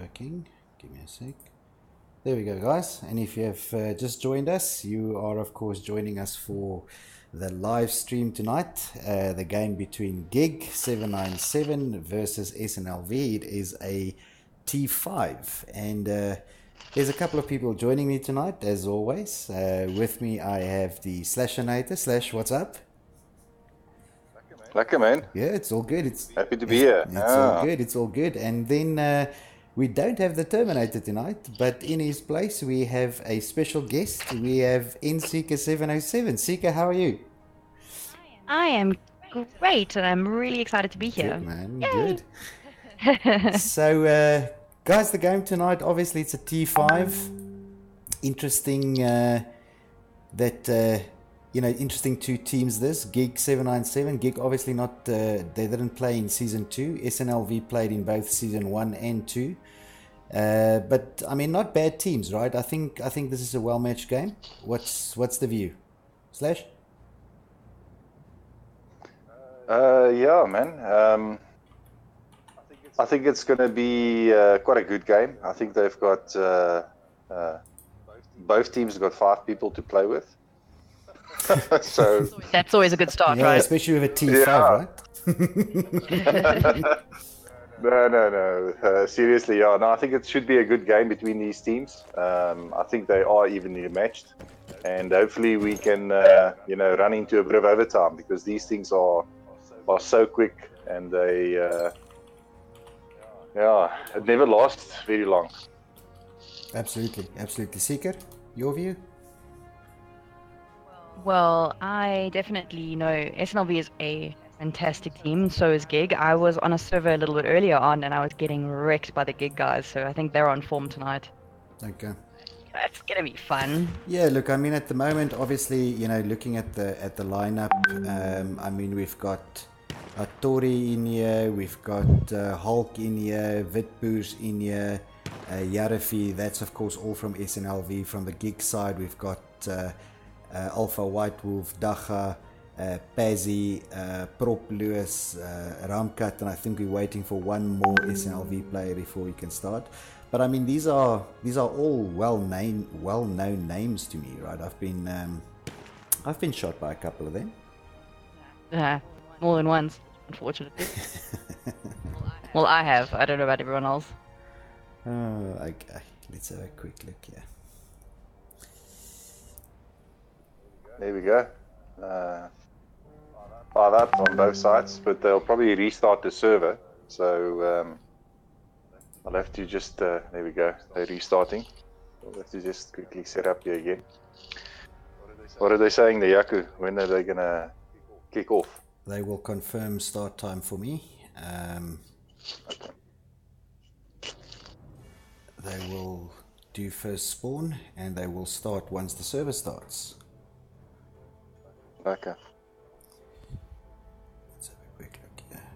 working. Give me a sec. There we go, guys. And if you have just joined us, you are of course joining us for the live stream tonight. The game between GiG797 versus SNLV. It is a T5, and there's a couple of people joining me tonight, as always. With me, I have the Slashinator. Slash, what's up? Lekker, man. Yeah, it's all good. It's happy to be here. It's all good. It's all good. And then we don't have the Terminator tonight, but in his place we have a special guest. We have GiG797. Sika, how are you? I am great, and I'm really excited to be here. Good, man. Yay. Good. So, guys, the game tonight, obviously it's a T5. Interesting that... interesting two teams this. GiG797. GiG obviously not, they didn't play in Season 2. SNLV played in both Season 1 and 2. But, I mean, not bad teams, right? I think this is a well-matched game. What's the view? Slash? Yeah, man. I think it's going to be quite a good game. I think they've got... both teams have got 5 people to play with. So that's always a good start, yeah, right? Especially with a T5, right? No. Seriously, yeah. No, I think it should be a good game between these teams. I think they are evenly matched, and hopefully we can, run into a bit of overtime, because these things are so quick, and they, it never lasts very long. Absolutely. Seeker, your view? Well, I definitely know SNLV is a fantastic team, so is GiG. I was on a server a little bit earlier on, and I was getting wrecked by the GiG guys, so I think they're on form tonight. Okay. That's gonna be fun. Yeah, look, I mean, at the moment, obviously, looking at the lineup, I mean, we've got Tori in here, we've got Hulk in here, Witboers in here, Yarafi, that's of course all from SNLV. From the GiG side, we've got Alpha White Wolf, Dacha, Pazzy, Prop Lewis, Ramkat, and I think we're waiting for one more SNLV player before we can start. But I mean, these are all well-known names to me, right? I've been shot by a couple of them. More than once, unfortunately. Well, I have. I don't know about everyone else. Oh, okay. Let's have a quick look here. There we go. 5 up on both sides, but they'll probably restart the server. So I'll have to just, there we go, they're restarting. I'll have to just quickly set up here again. What are they saying, the Yaku? When are they going to kick off? They will confirm start time for me. Okay. They will do first spawn, and they will start once the server starts. Okay. Let's have a quick look here.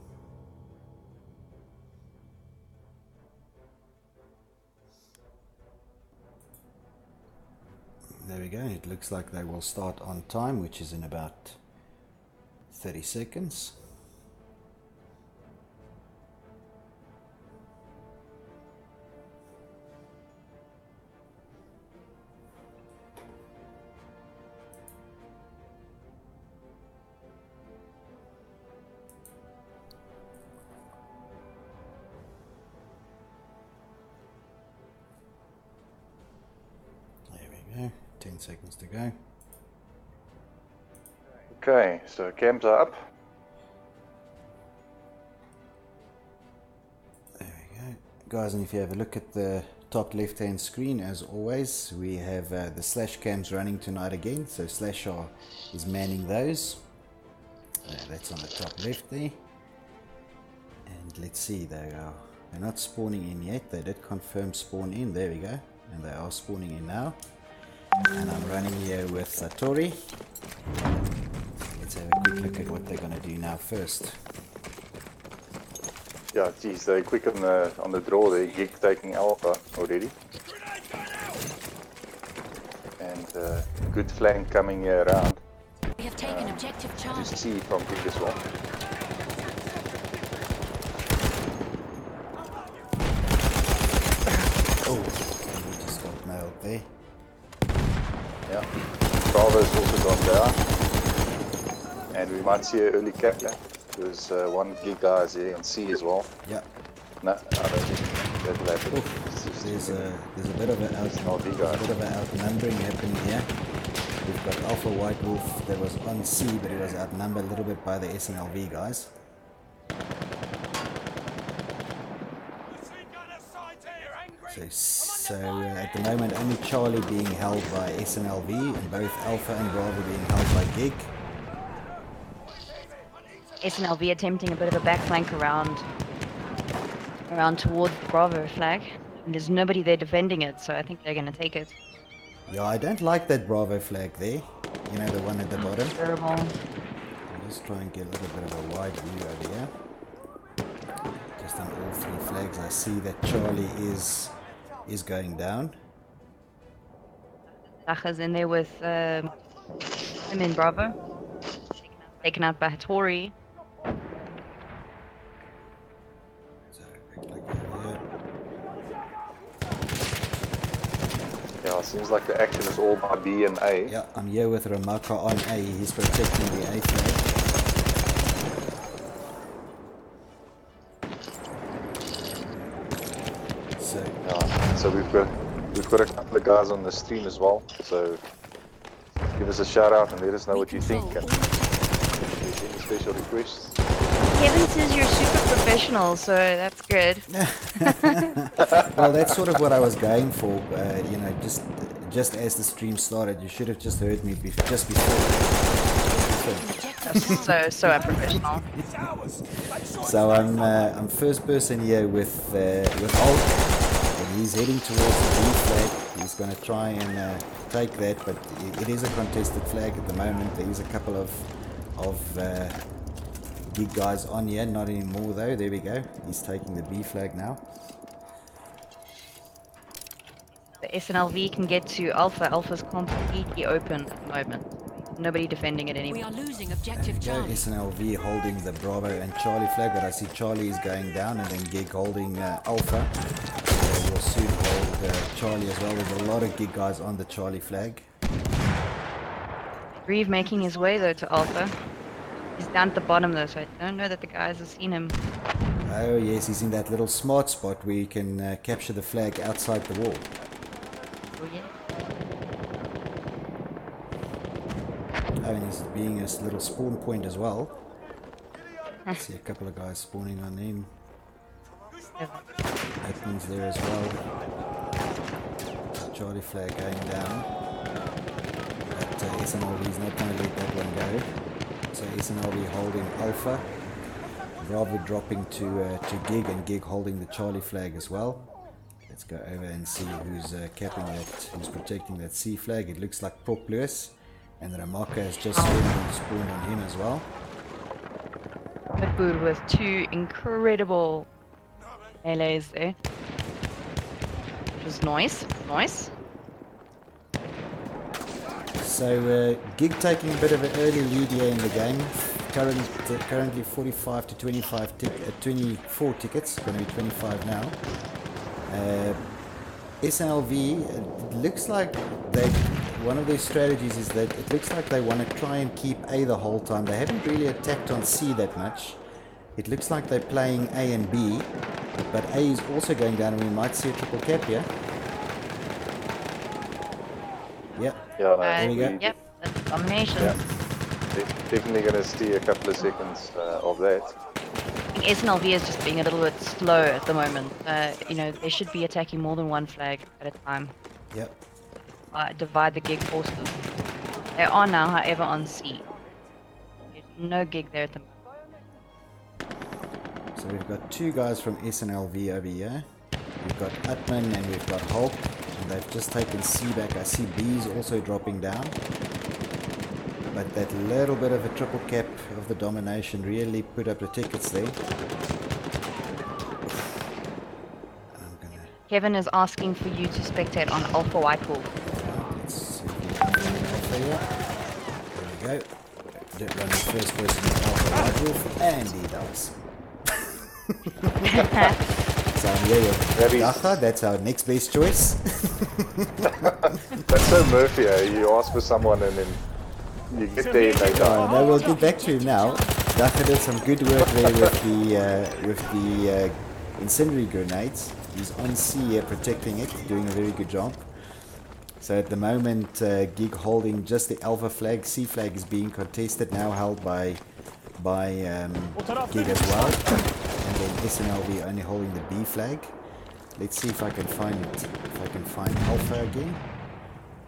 There we go. It looks like they will start on time, which is in about 30 seconds. There we go. 10 seconds to go. Okay, so cams are up. There we go. Guys, and if you have a look at the top left hand screen, as always, we have the slash cams running tonight again. So slash is manning those. That's on the top left there. And let's see, they're not spawning in yet. They did confirm spawn in. There we go. And they are spawning in now. And I'm running here with Satori. Let's have a quick look at what they're going to do now first. Yeah, geez, they're quick on the draw. They GiG taking Alpha already. And good flank coming around. We have taken objective charge. To see from GiG as well. Yeah. Bravo has also gone down. And we might see an early capture. There's one gig guy is here on C as well. Yeah. No, I don't think that will happen. Oof. There's a bit of an outnumbering happening here. We've got Alpha White Wolf that was on C, but he was outnumbered a little bit by the SNLV guys. So at the moment only Charlie being held by SNLV and both Alpha and Bravo being held by GiG. SNLV attempting a bit of a back flank around towards the Bravo flag. And there's nobody there defending it, so I think they're going to take it. Yeah, I don't like that Bravo flag there. You know, the one at the bottom. Terrible. I'll just try and get a little bit of a wide view over here. Just on all three flags, I see that Charlie is going down. Sacha's in there with him in Bravo. Taken out by Hattori. So, quick look over here. Yeah, it seems like the action is all by B and A. Yeah, I'm here with Ramaka on A. He's protecting the A flag. So we've got a couple of guys on the stream as well. So give us a shout out and let us know what you think. And if there's any special requests. Kevin says you're super professional, so that's good. Well, that's sort of what I was going for. You know, just as the stream started, you should have just heard me just before. So unprofessional. So I'm first person here with Hulk. He's heading towards the B flag. He's going to try and take that, but it is a contested flag at the moment. There is a couple of GiG guys on here, not anymore though. There we go. He's taking the B flag now. The SNLV can get to Alpha. Alpha's completely open at the moment. Nobody defending it anymore. We are losing objective Charlie. SNLV holding the Bravo and Charlie flag, but I see Charlie is going down, and then GiG holding Alpha. We'll soon hold Charlie as well. There's a lot of GiG guys on the Charlie flag. Reeve making his way though to Alpha. He's down at the bottom though, so I don't know that the guys have seen him. Oh yes, he's in that little smart spot where you can capture the flag outside the wall. Oh yeah. Oh, and he's being a little spawn point as well. I see a couple of guys spawning on him. Openings there as well. Charlie flag going down. But SNLV is not going to let that one go. So SNLV holding Alpha. Bravo dropping to GiG, and GiG holding the Charlie flag as well. Let's go over and see who's capping that, who's protecting that C flag. It looks like Pop Lewis, and Ramaka has just spawned on him as well. Bitbood with two incredible melees there. Just nice. So GiG taking a bit of an early lead here in the game. Currently 45 to 24 tickets, going to be 25 now. SNLV, it looks like one of their strategies is that it looks like they want to try and keep A the whole time. They haven't really attacked on C that much. It looks like they're playing A and B, but A is also going down, and we might see a triple cap here. Yep. Yeah, there we go. Yep, that's a domination. Yeah. Definitely going to see a couple of seconds of that. I think SNLV is just being a little bit slow at the moment. You know, they should be attacking more than one flag at a time. Yep. Divide the GiG forces. They are now, however, on C. There's no GiG there at the moment. So we've got two guys from SNLV over here. We've got Utman and we've got Hulk, and they've just taken C back. I see B's also dropping down. But that little bit of a triple cap of the domination really put up the tickets there. Kevin is asking for you to spectate on Alpha White Wolf. Let's see if we can find Alpha here. There we go. Did run the first person with Alpha White Wolf, and he does. So yeah, That is- Dacha, that's our next best choice. That's so Murphy, eh? You ask for someone and then you get there and they die. No, we'll get back to him now. Dacha did some good work there with the incendiary grenades. He's on C here protecting it, doing a very good job. So at the moment, GiG holding just the Alpha flag. C flag is being contested now, held by GiG as well. And then SNLV only holding the B flag. Let's see if I can find Alpha again.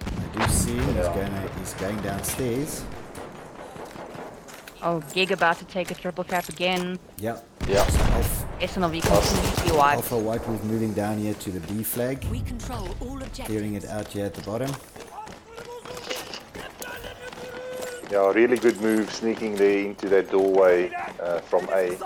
I do see him. He's going downstairs. Oh, GiG about to take a triple cap again. Yeah. Yeah. So SNLV continues to be wiped. Alpha White Wolf moving down here to the B flag. We control all objectives. Clearing it out here at the bottom. Yeah, really good move sneaking there into that doorway from A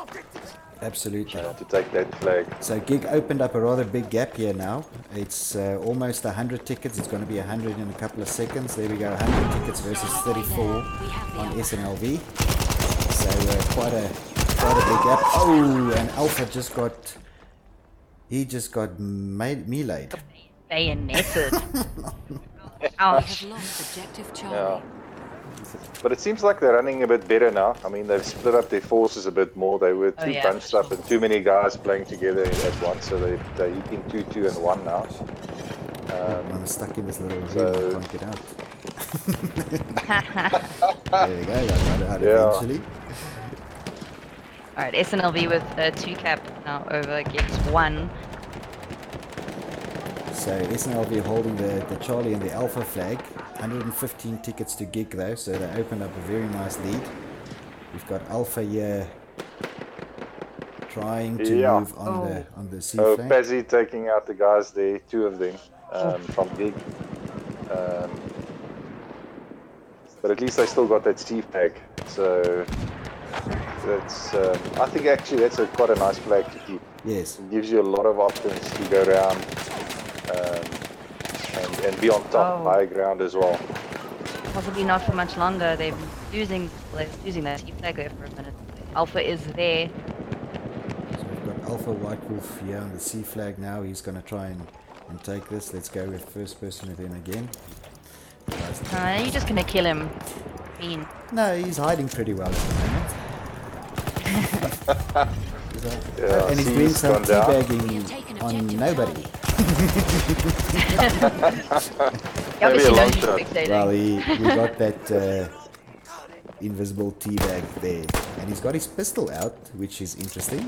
Absolutely. to take that flag. So GiG opened up a rather big gap here now. It's almost 100 tickets. It's going to be 100 in a couple of seconds. There we go, 100 tickets versus 34 on SNLV. So quite a big gap. Oh, and Alpha just got meleeed. Bayoneted. We Ouch. have lost objective Charlie. Yeah. But it seems like they're running a bit better now. I mean, they've split up their forces a bit more. They were too yeah, bunched for up and too many guys playing together at once. So they're eating 2, 2, and 1 now. I'm stuck in this little room. so- I can't get out. There we go. I got it out Yeah. eventually. Alright, SNLV with 2 cap now over GiG's 1. So SNLV holding the Charlie and the Alpha flag. 115 tickets to GiG though, so they opened up a very nice lead. We've got Alpha here trying to Yeah. move on the C So flag. Pezzy taking out the guys there, 2 of them from GiG. But at least they still got that C flag. So that's, I think actually that's quite a nice flag to keep. Yes. It gives you a lot of options to go around and be on top, Oh. high ground as well. Possibly not for much longer. They're losing that C flag there for a minute. Alpha is there. So we've got Alpha White Wolf here on the C flag now. He's going to try and take this. Let's go with first person with him again. You're just gonna kill him. Mean. No, he's hiding pretty well at the moment. Yeah, And he's C's doing some gone down. teabagging on nobody. He obviously a long knows he's shot. fixating. Well, we got that invisible teabag there. And he's got his pistol out, which is interesting.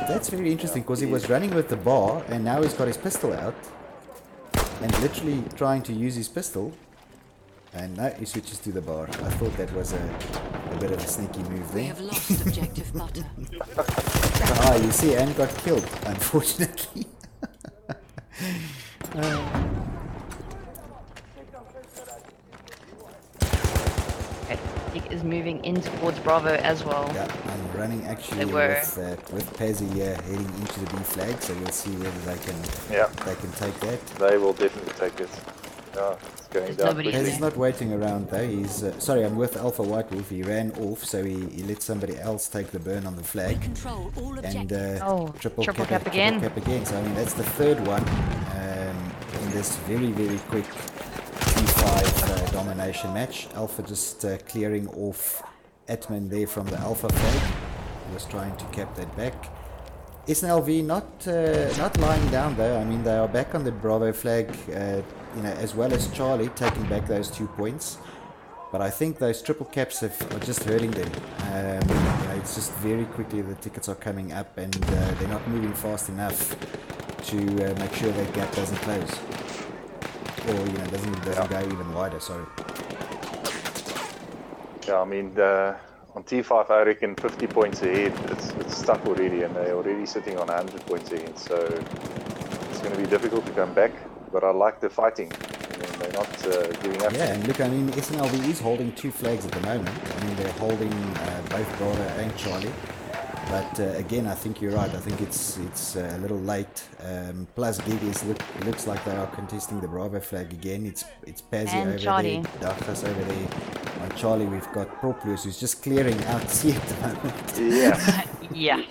That's very interesting because he was running with the bar and now he's got his pistol out and literally trying to use his pistol. And now he switches to the bar. I thought that was a bit of a sneaky move We there. have lost objective butter. Ah, you see, and got killed, unfortunately. GiG is moving in towards Bravo as well. Yeah, I'm running actually They were- with Pazzy heading into the B flag, so we'll see whether they can take that. They will definitely take it. Yeah, it's going There's down nobody quickly. Pazzy's not waiting around though. He's sorry, I'm with Alpha White Wolf. He ran off, so he let somebody else take the burn on the We flag. control all And objectives. Triple cap again. Triple cap again. So I mean that's the third one in this very quick T5 domination match. Alpha just clearing off Atman there from the Alpha flag. He was trying to cap that back. SNLV not lying down though. I mean they are back on the Bravo flag, as well as Charlie taking back those 2 points. But I think those triple caps are just hurting them. It's just very quickly the tickets are coming up and they're not moving fast enough to make sure that gap doesn't close. Or, doesn't go even wider, sorry. Yeah, I mean, on T5, I reckon 50 points ahead. It's stuck already, and they're already sitting on 100 points ahead. So it's going to be difficult to come back. But I like the fighting. I mean, they're not giving up. Yeah, and look, I mean, SNLV is holding 2 flags at the moment. I mean, they're holding both Bravo and Charlie. But again, I think you're right. I think it's a little late. Plus, GiG looks like they are contesting the Bravo flag again. It's Pazzy And over Charlie. there, Dacha's over there on Charlie, we've got Proplus who's just clearing out C at the moment. Yeah. Yeah.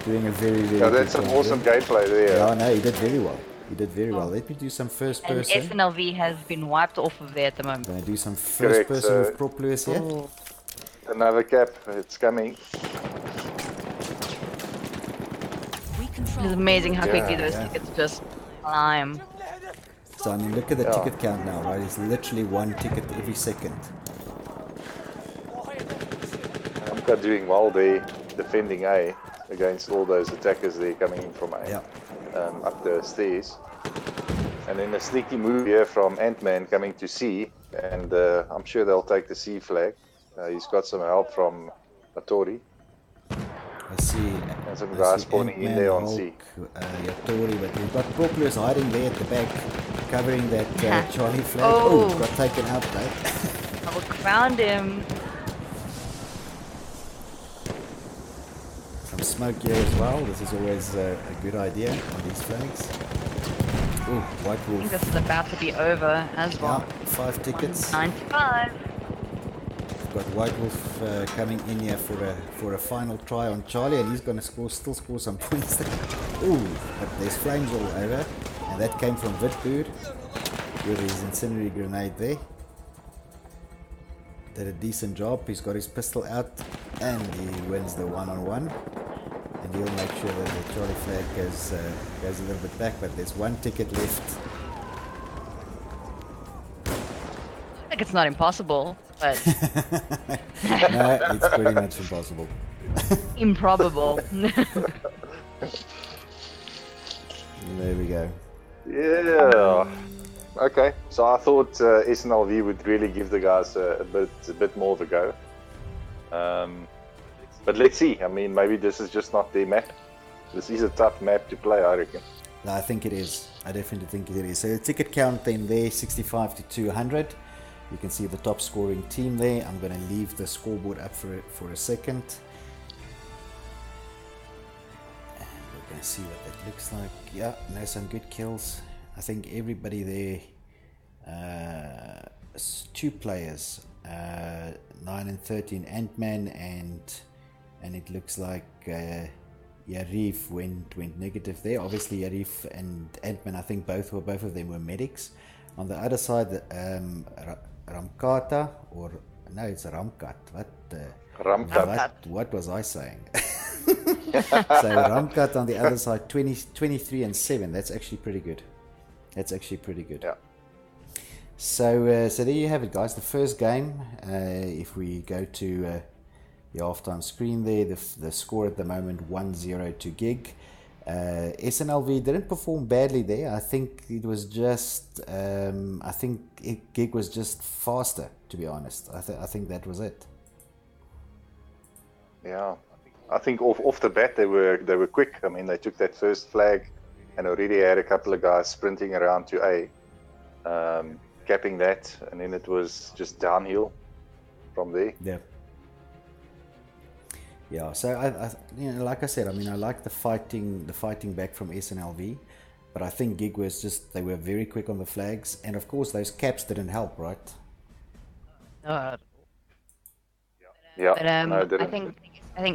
Doing a very, very Yeah, good that's some job awesome there. gameplay there. Yeah, no, he did very well. He did very well. Let me do some first And person. SNLV has been wiped off of there at the moment. Gonna do some first Correct, person so- with Proplus here. Oh, Another cap, it's coming. We it's control amazing how quickly Yeah, those yeah. tickets just climb. So I mean, look at the Yeah. ticket count now, right? It's literally one ticket every second. Amka doing well there, defending A against all those attackers there coming in from A. Yeah. Up the stairs. And then a sneaky move here from Ant-Man coming to C, and I'm sure they'll take the C flag. He's got some help from Atori. I see. And some I guys see spawning in Ant-Man, there on Hulk, C. Yatori, but we've got Proplus hiding there at the back, covering that Charlie flag. Oh. Oh, got taken out, right? I found him. Some smoke here as well. This is always a good idea on these flags. Oh, White I think Wolf. this is about to be over as Yeah, well. 5 tickets. 95. We've got White Wolf coming in here for a final try on Charlie, and he's going to still score some points there. Ooh, but there's flames all over, and that came from Vitboer with his incendiary grenade there. Did a decent job. He's got his pistol out, and he wins the one-on-one. And he'll make sure that the Charlie flag goes a little bit back, but there's one ticket left. I think it's not impossible, but No, it's pretty much impossible. improbable. There we go. Yeah. Okay. So I thought SNLV would really give the guys a bit more of a go. But let's see. I mean, maybe this is just not their map. This is a tough map to play, I reckon. No, I think it is. I definitely think it is. So the ticket count then there, 65 to 200. You can see the top scoring team there. I'm going to leave the scoreboard up for a second. And we're going to see what that looks like. Yeah, no, some good kills. I think everybody there, 2 players, 9 and 13, Ant-Man, and it looks like Yarif went negative there. Obviously Yarif and Ant-Man, I think both of them were medics. On the other side, Ramkata, or no, it's Ramkat. Ramkat. What was I saying? So Ramkat on the other side, 23 and 7. That's actually pretty good. Yeah. So there you have it, guys. The first game. If we go to the halftime screen there, the score at the moment 1-0 to GiG. SNLV didn't perform badly there. I think it was just GiG was just faster, to be honest. I think that was it. Yeah. I think off the bat they were quick. I mean, they took that first flag and already had a couple of guys sprinting around to A, capping that, and then it was just downhill from there. Yeah, so I like I said, I mean, I like the fighting back from SNLV, but I think GiG was they were very quick on the flags, and of course those caps didn't help, right? Yeah. But No, it I didn't. think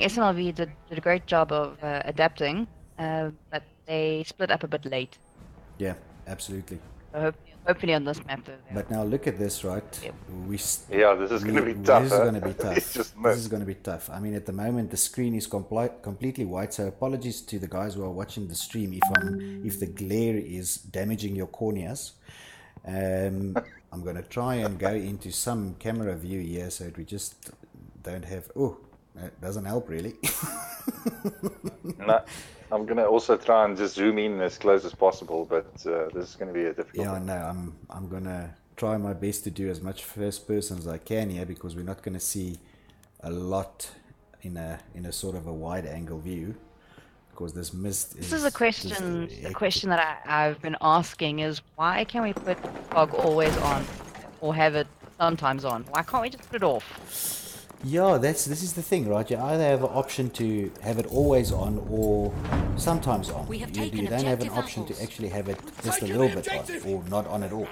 SNLV did a great job of adapting, but they split up a bit late. Yeah, absolutely. So hopefully on this map, But now look at this, right? Yep. Yeah, this is going to be tough. This is huh? going to be tough. It's just This is missed. going to be tough. I mean, at the moment, the screen is completely white. So apologies to the guys who are watching the stream if the glare is damaging your corneas. I'm going to try and go into some camera view here so that we just don't have... Oh, that doesn't help really. No, I'm going to also try and just zoom in as close as possible, but this is going to be a difficult Yeah, one. no, I'm going to try my best to do as much first person as I can here, because we're not going to see a lot in a sort of a wide angle view, because this mist is... this is a question that I've been asking is, why can't we put fog always on, or have it sometimes on? Why can't we just put it off? Yeah, this is the thing, right? You either have an option to have it always on or sometimes on. We have You taken don't have an objective option to apples. actually have it just a little bit on or not on at all.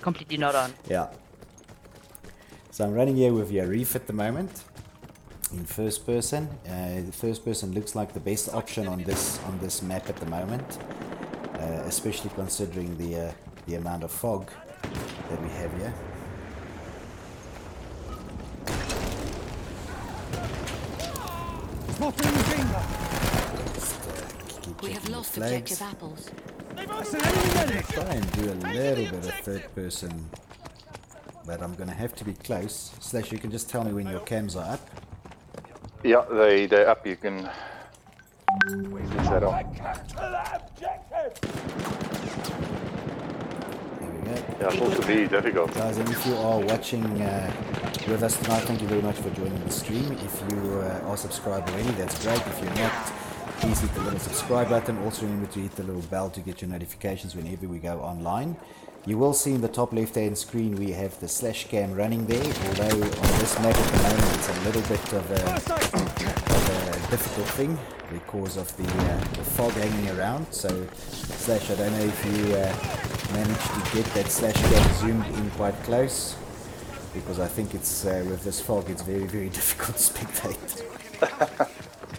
completely not on. Yeah. So I'm running here with Yarif at the moment in first person. The first person looks like the best option on this map at the moment, especially considering the amount of fog that we have here. We have lost objective apples. Try and do a little bit of third person, but I'm gonna have to be close. Slash, you can just tell me when your cams are up. Yeah, they're up. You can switch that on. There we go. Yeah, it's also very difficult. Guys, and if you are watching with us tonight, thank you very much for joining the stream. If you are subscribed already, that's great. If you're not, please hit the little subscribe button. Also remember to hit the little bell to get your notifications whenever we go online. You will see in the top left hand screen we have the slash cam running there, although on this map at the moment it's a little bit of a difficult thing because of the fog hanging around. So Slash, I don't know if you managed to get that slash cam zoomed in quite close, because I think it's with this fog it's very, very difficult to spectate.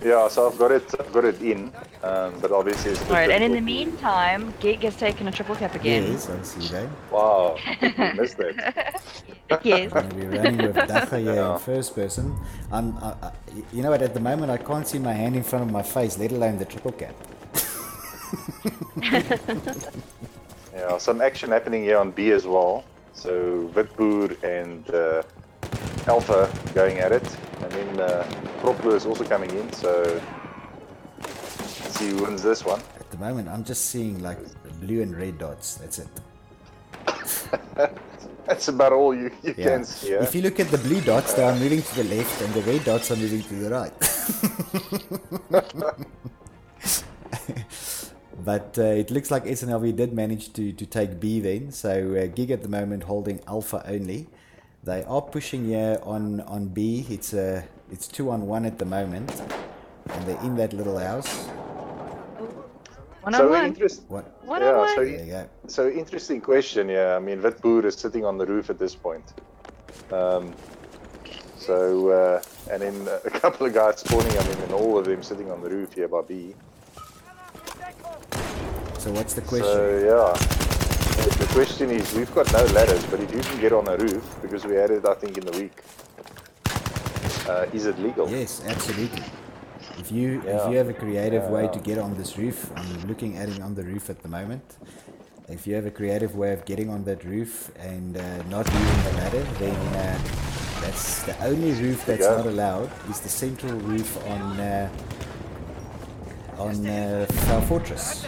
Yeah, so I've got it in, but obviously it's a bit Alright, and in the difficult to- meantime, GiG has taken a triple cap again. Yes, I see that. Wow, I missed that. Yes. We're gonna be running with Dacha here Yeah. in first person. You know what? At the moment, I can't see my hand in front of my face, let alone the triple cap. Yeah, some action happening here on B as well. So Witboer and Alpha going at it, and then Proplo is also coming in. So let's see who wins this one. At the moment, I'm just seeing like blue and red dots. That's it. That's about all you Yeah. can see. Yeah? If you look at the blue dots, they are moving to the left, and the red dots are moving to the right. But it looks like SNLV did manage to take B then. So GiG at the moment holding Alpha only. They are pushing here on B. It's 2-on-1 at the moment, and they're in that little house. One on So one. interesting. One Yeah, on one. There you go. So interesting question. Yeah, I mean Witboer is sitting on the roof at this point. And then a couple of guys spawning. I mean, and all of them sitting on the roof here by B. So what's the question? So yeah, the question is, we've got no ladders, but if you can get on a roof, because we had it, I think, in the week, is it legal? Yes, absolutely. If you Yeah. have a creative way Yeah. to get on this roof, I'm looking at it on the roof at the moment. If you have a creative way of getting on that roof and not using the ladder, then that's the only roof that's Yeah. not allowed. Is the central roof on Far Fortress.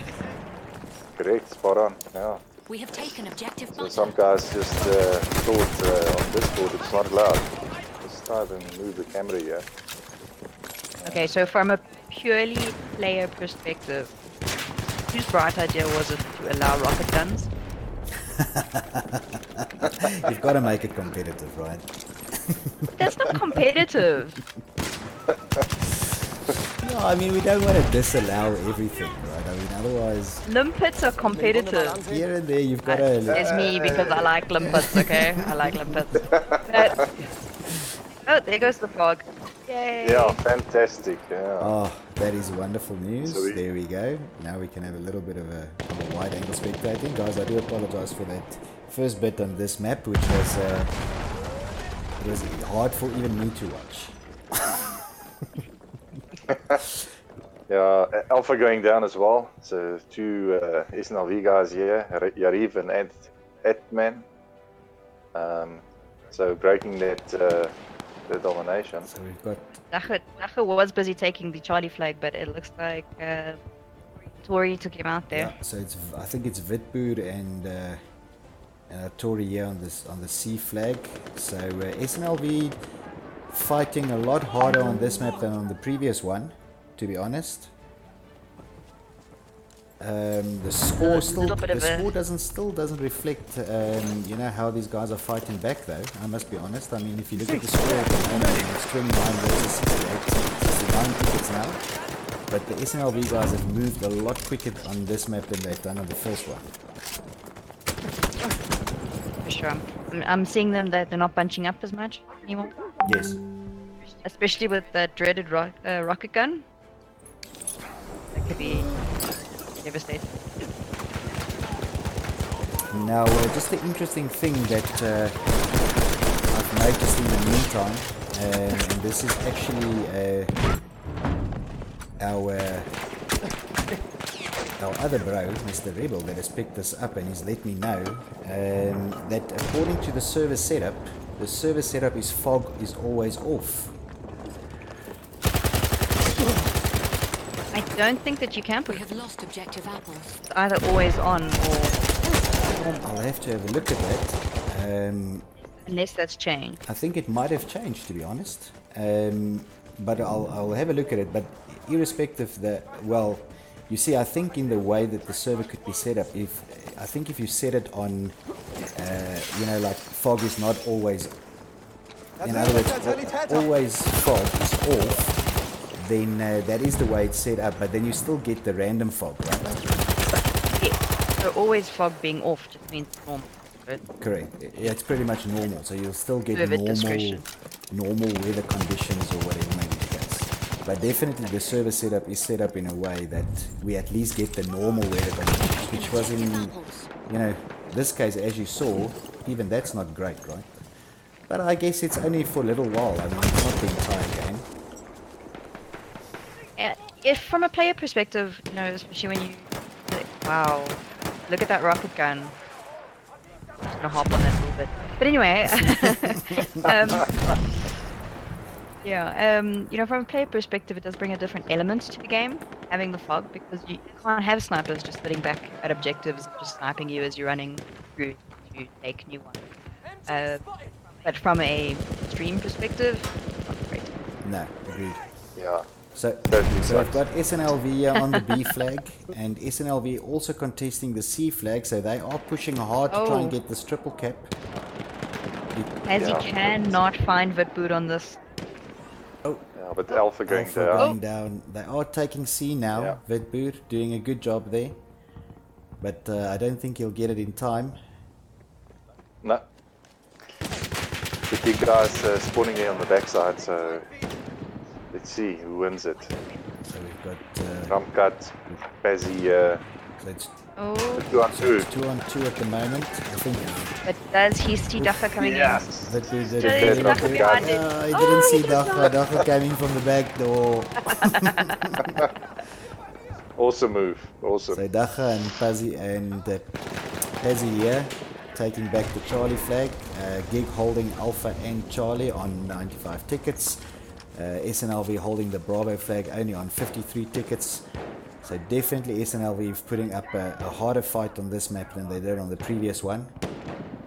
Correct, spot on. Yeah. We have taken objective So butter. some guys just thought on Discord it's not allowed. Let's try and move the camera here. Okay, so from a purely player perspective, whose bright idea was it to allow rocket guns? You've got to make it competitive, right? That's not competitive. No, I mean we don't want to disallow everything, right? I mean otherwise, Limpets are competitive. here and there you've got to. It's me because I like limpets, okay? I like limpets. But... Oh, there goes the fog. Yay! Yeah, fantastic. Yeah. Oh, that is wonderful news. So There we go. Now we can have a little bit of a wide angle spectating. Guys, I do apologize for that first bit on this map, which was it was hard for even me to watch. Yeah, Alpha going down as well. So two SNLV guys here, Yarif and Edman. So breaking that the domination. So we've got Dacha was busy taking the Charlie flag, but it looks like Tori took him out there. yeah, so I think it's Witboer and Tori here on the C flag. So SNLV fighting a lot harder on this map than on the previous one, to be honest. The score still doesn't reflect you know how these guys are fighting back though. I must be honest. I mean, if you look at the score at the moment, it's 29 versus 69 tickets now. But the SNLV guys have moved a lot quicker on this map than they've done on the first one. sure. I'm seeing them that they're not bunching up as much anymore, Yes. especially with that dreaded rocket gun. That could be devastating. Now, just the interesting thing that I've noticed in the meantime, and this is actually our other bro, Mr. Rebel, that has picked this up and he's let me know that according to the server setup is fog is always off. I don't think that you can We put have lost objective apples. it either always on or I'll have to have a look at that. unless that's changed. I think it might have changed, to be honest. But I'll have a look at it. But irrespective well, you see, I think in the way that the server could be set up, if you set it on, like fog is not always, in other words, always fog is off, then that is the way it's set up. But then you still get the random fog, right? Yes. So always fog being off just means normal. Right? Correct. Yeah, it's pretty much normal. So you'll still get Server discretion. normal weather conditions or whatever may be the case. But definitely the server setup is set up in a way that we at least get the normal weather conditions, which was in, this case, as you saw, even that's not great, right? But I guess it's only for a little while. I mean, it's not the entire game. If from a player perspective, especially when you, wow, look at that rocket gun. I'm just gonna hop on that a little bit. But anyway, from a player perspective, it does bring a different element to the game, having the fog, because you can't have snipers just sitting back at objectives, just sniping you as you're running through to take new ones. But from a stream perspective, not great. No, agreed. Yeah. So I've got SNLV here on the B flag, and SNLV also contesting the C flag, so they are pushing hard to try and get this triple cap. As you cannot find Vitboot on this. Oh, Yeah, but Alpha going Alpha down. going down. They are taking C now. Yeah. Vitboot doing a good job there, but I don't think he'll get it in time. No. The big guys spawning there on the backside, so let's see who wins it. So we've got Ramkat, Pazzy, so it's 2 on 2. 2 on 2 at the moment. I think But does he see Dacha coming Yes. Vitboot in? did Is it. Dacha behind it? I didn't see Dacha. Dacha came in from the back door. Awesome move. Awesome. So Dacha and Pazzy here, taking back the Charlie flag. GiG holding Alpha and Charlie on 95 tickets. SNLV holding the Bravo flag only on 53 tickets. So definitely SNLV is putting up a harder fight on this map than they did on the previous one.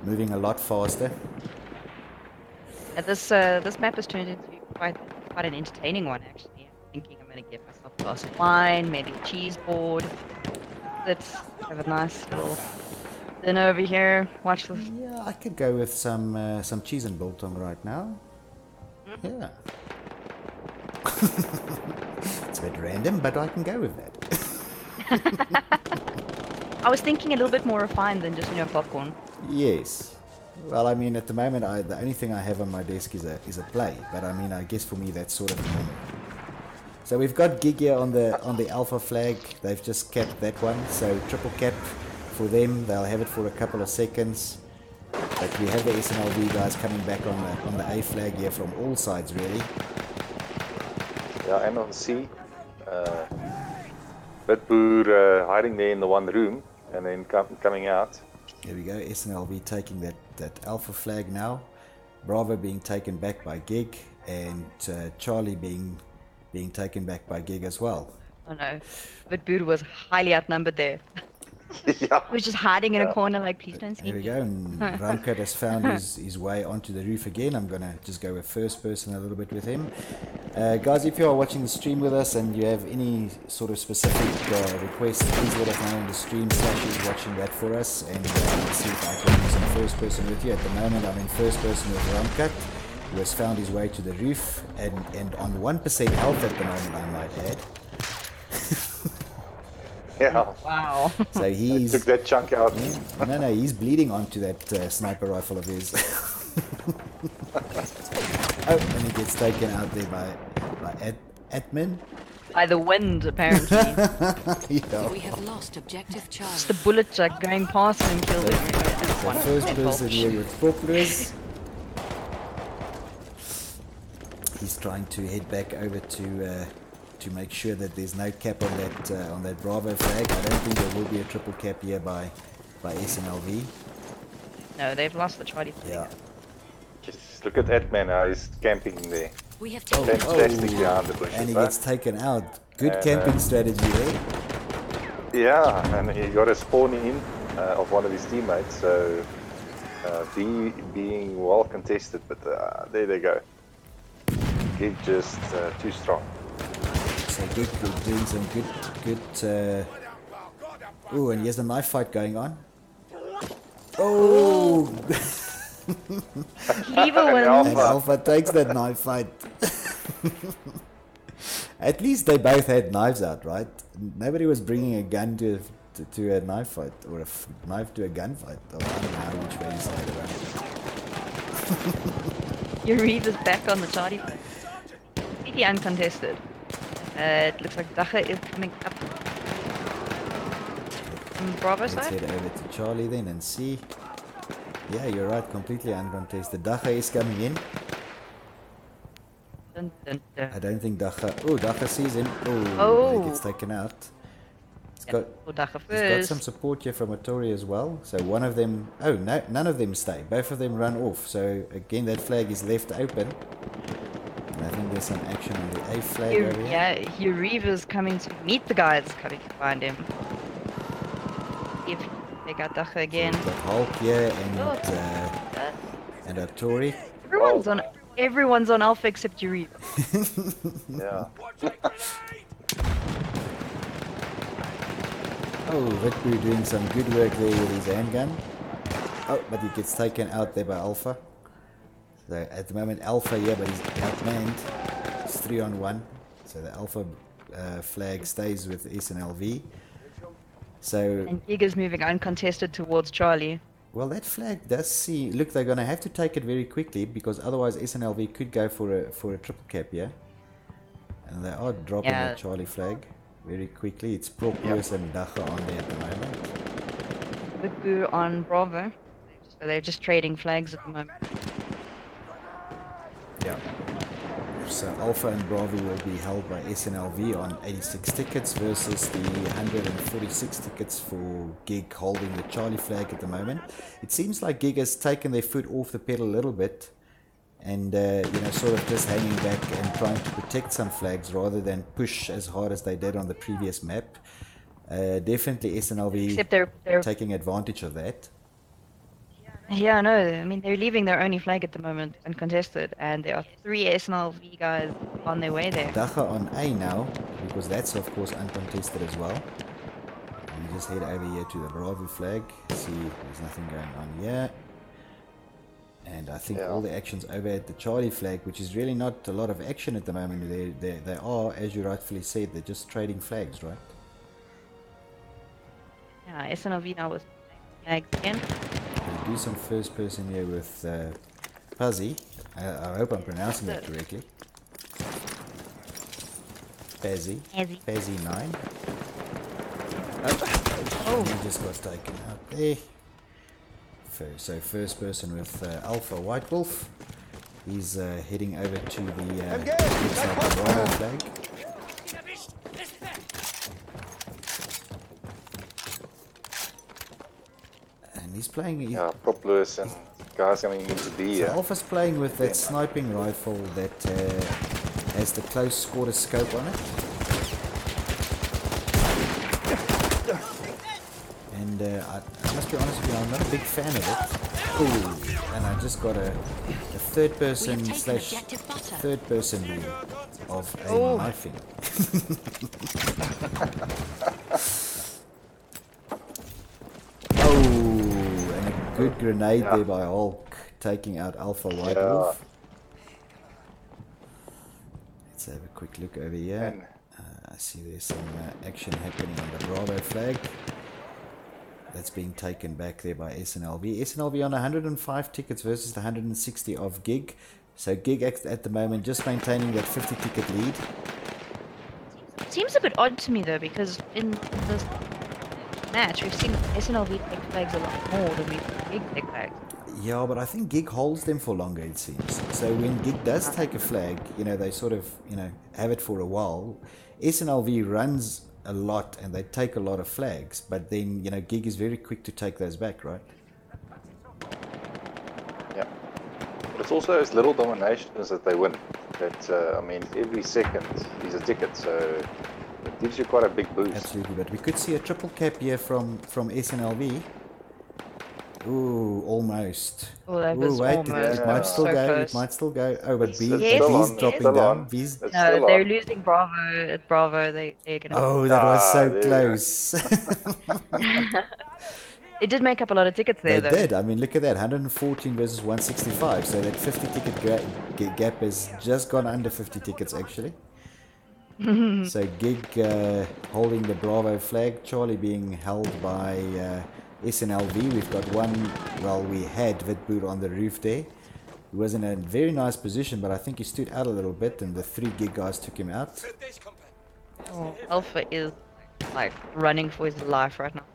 Moving a lot faster. This map has turned into quite an entertaining one, actually. I'm thinking I'm going to get myself a glass of wine, maybe a cheese board. Let's have a nice little dinner over here. Watch this. Yeah, I could go with some cheese and biltong right now. Yeah. It's a bit random, but I can go with that. I was thinking a little bit more refined than just popcorn. Yes. Well, I mean, at the moment, the only thing I have on my desk is a play. But I mean, I guess for me that's sort of normal. So we've got GiG here on the Alpha flag. They've just capped that one. So triple cap for them. They'll have it for a couple of seconds. But we have the SNLV guys coming back on the A flag here from all sides, really. Yeah, and on C. Bitboer hiding there in the one room and then coming out. Here we go. SNLV taking that Alpha flag now. Bravo being taken back by GiG, and Charlie being taken back by GiG as well. Oh no, but Bood was highly outnumbered there. Yeah. He was just hiding in a corner like, please don't see Here we me. go, and Ramkat has found his way onto the roof again. I'm going to just go with first person a little bit with him. Guys, if you are watching the stream with us and you have any sort of specific requests, please let us know on the stream. Sasha's watching that for us, and see if I can use some first person with you. At the moment, I'm in first person with Ramkat, who has found his way to the roof, and on 1% health at the moment, I might add. Yeah, Wow. So I he's took that chunk out. no, he's bleeding onto that sniper rifle of his. Oh, and he gets taken out there by admin. By the wind, apparently. Yeah. We have lost objective Charlie. Just the bullet going past him and killed everyone. The first person here with Proplus. He's trying to head back over to make sure that there's no cap on that Bravo flag. I don't think there will be a triple cap here by SNLV. No, they've lost the Charlie flag. Yeah. Just look at that man, how he's camping there. We have taken Fantastic behind the bushes, And he huh? gets taken out. Good And, camping strategy there. Yeah, and he got a spawn in of one of his teammates, so being well contested, but there they go. GiG just too strong. So good doing some good. Oh, and here's a knife fight going on. Oh! Cleaver wins. And Alpha takes that knife fight. At least they both had knives out, right? Nobody was bringing a gun to a knife fight or a knife to a gunfight. Or I don't know which way you say it around. Yuriv is back on the Charlie flag. Completely uncontested. It looks like Dacha is coming up from Bravo Let's side. head over to Charlie then and see. Yeah, you're right, completely uncontested. Dacha is coming in. Dun, dun, dun. I don't think Dacha. Oh, Dacha sees him. Oh, Oh. he gets taken out. For Dacha He's got some first. support here from Atori as well. So one of them. Oh, no, none of them stay. Both of them run off. So again, that flag is left open. And I think there's some action on the A flag over here. Yeah, Yuriv is coming to meet the guys coming to find him. If they got Dacha again. We've got Hulk here Uh, and Atori. Everyone's on Alpha except Yuriv. Yeah. Oh, Vitbu doing some good work there with his handgun. Oh, but he gets taken out there by Alpha. So at the moment, Alpha, yeah, but he's outmanned. It's 3-on-1. So the Alpha flag stays with SNLV. So, And GiG is moving uncontested towards Charlie. well, that flag does see. Look, they're going to have to take it very quickly because otherwise SNLV could go for a triple cap, yeah? And they are dropping Yeah. the Charlie flag very quickly. It's Proplus and Dacha on there at the moment. Vipu on Bravo. So they're just trading flags at the moment. Yeah. So Alpha and Bravo will be held by SNLV on 86 tickets versus the 146 tickets for GiG holding the Charlie flag at the moment. It seems like GiG has taken their foot off the pedal a little bit and sort of just hanging back and trying to protect some flags rather than push as hard as they did on the previous map. Definitely SNLV Except they're taking advantage of that. yeah, no, I mean they're leaving their only flag at the moment uncontested, and there are 3 SNLV guys on their way there. Dacha on A now, because that's of course uncontested as well. We just head over here to the Bravo flag, see there's nothing going on here. And I think all the action's over at the Charlie flag, which is really not a lot of action at the moment. They are, as you rightfully said, they're just trading flags, right? Yeah, SNLV now with flags again. We'll do some first person here with Puzzy. I hope I'm pronouncing that correctly. Pazzy. Pazzy 9. Oh, he just got taken out there. So first person with Alpha White Wolf. He's heading over to the Bravo flag. And he's playing. Yeah, Proplus and guys coming into B. So Alpha's playing with that sniping rifle that has the close quarter scope on it. And I must be honest with you, I'm not a big fan of it. Ooh, and I just got a third person view of a knifing. Oh, and a good grenade there by Hulk, taking out Alpha White Wolf. Let's have a quick look over here. I I see there's some action happening on the Bravo flag. That's being taken back there by SNLV. SNLV on 105 tickets versus the 160 of GiG. So GiG at the moment just maintaining that 50 ticket lead. Seems a bit odd to me though, because in this match we've seen SNLV take flags a lot more than we've seen GiG take flags. Yeah, but I think GiG holds them for longer, it seems. So when GiG does take a flag, you know, they sort of, you know, have it for a while. SNLV runs a lot and they take a lot of flags, but then, you know, GiG is very quick to take those back, right? Yeah. But it's also those little dominations that they win. That, I mean, every second is a ticket, so it gives you quite a big boost. Absolutely, but we could see a triple cap here from SNLV. Ooh, almost. Oh, that Ooh, was wait, almost. it might still So go. close. It might still go. Oh, but It's B, still B's on, dropping still down. on. B's. It's No, still they're on. losing Bravo at Bravo. They're gonna. Oh, that was so there you go. close. It did make up a lot of tickets there, They though. did. I mean, look at that. 114 versus 165. So that 50 ticket gap has just gone under 50 tickets, actually. So GiG holding the Bravo flag. Charlie being held by SNLV. We've got one, well, we had Witboer on the roof there. He was in a very nice position, but I think he stood out a little bit, and the 3 GiG guys took him out. Oh, Alpha is like running for his life right now.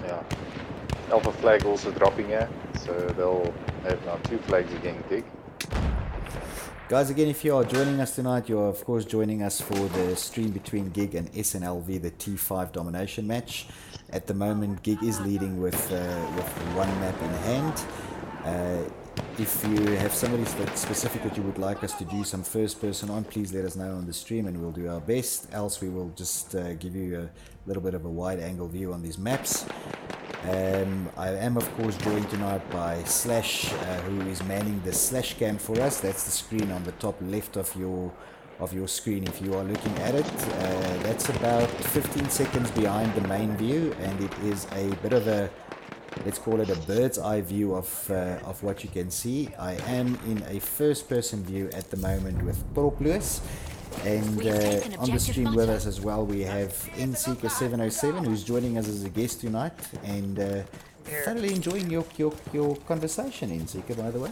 Yeah. Alpha flag also dropping here, so they'll have now 2 flags again, GiG. Guys, again, if you are joining us tonight, you are of course joining us for the stream between GiG and SNLV, the T5 domination match. At the moment, GiG is leading with one map in hand. If you have somebody specific that you would like us to do some first person on, please let us know on the stream and we'll do our best. Else we will just give you a little bit of a wide angle view on these maps. I am of course joined tonight by Slash, who is manning the Slash cam for us. That's the screen on the top left of your screen if you are looking at it. That's about 15 seconds behind the main view, and it is a bit of a, let's call it a bird's eye view of what you can see. I am in a first person view at the moment with Torpluis. And on the stream with us as well, we have GiG797A, who's joining us as a guest tonight, and thoroughly enjoying your conversation, GiG, by the way.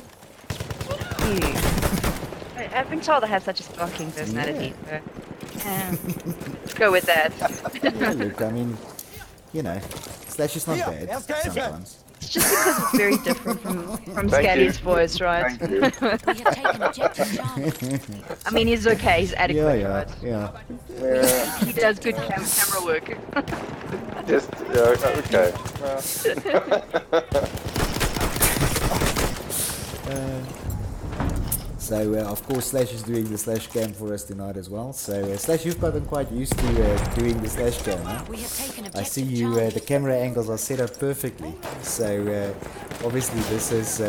I've been told I have such a sparkling personality, so let's go with that. Yeah, look, I mean, you know, Slash is not bad sometimes. It's just because it's very different from Thank Scally's you. voice, right? Thank you. We have taken objective Charlie. I mean, he's okay, he's adequate, right? Yeah. He does good camera work. Just, okay. So, of course, Slash is doing the Slash cam for us tonight as well. So, Slash, you've gotten quite used to doing the Slash cam, huh? We have taken objective I see you, Charlie. the camera angles are set up perfectly. So, obviously, this is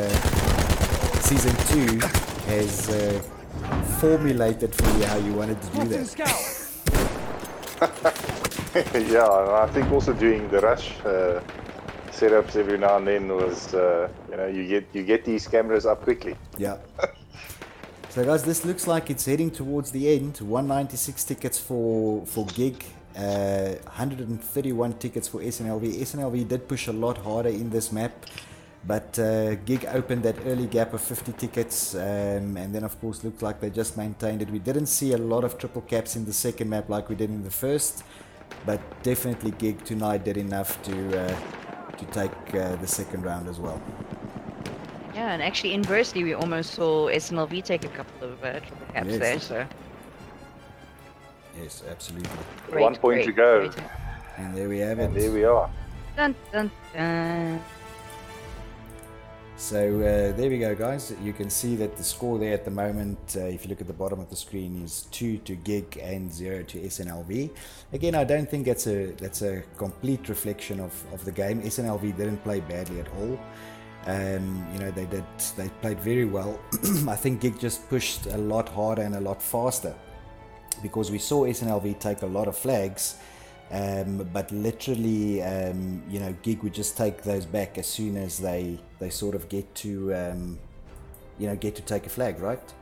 Season 2 has formulated for you how you wanted to do that. Yeah, and I think also doing the rush setups every now and then was, you know, you get these cameras up quickly. Yeah. So guys, this looks like it's heading towards the end. 196 tickets for GiG, 131 tickets for SNLV. SNLV did push a lot harder in this map, but GiG opened that early gap of 50 tickets, and then of course looked like they just maintained it. We didn't see a lot of triple caps in the second map like we did in the first, but definitely GiG tonight did enough to take the second round as well. Yeah, and actually inversely, we almost saw SNLV take a couple of triple caps Yes. there, so... Yes, absolutely. Great, 1 point to great, go. great. And there we have it. And there we are. Dun, dun, dun. So there we go, guys. You can see that the score there at the moment, if you look at the bottom of the screen, is 2 to GiG and 0 to SNLV. Again, I don't think that's a complete reflection of the game. SNLV didn't play badly at all. You know, they played very well. I think GiG just pushed a lot harder and a lot faster, because we saw SNLV take a lot of flags, but literally, you know, GiG would just take those back as soon as they sort of get to, you know, get to take a flag, right?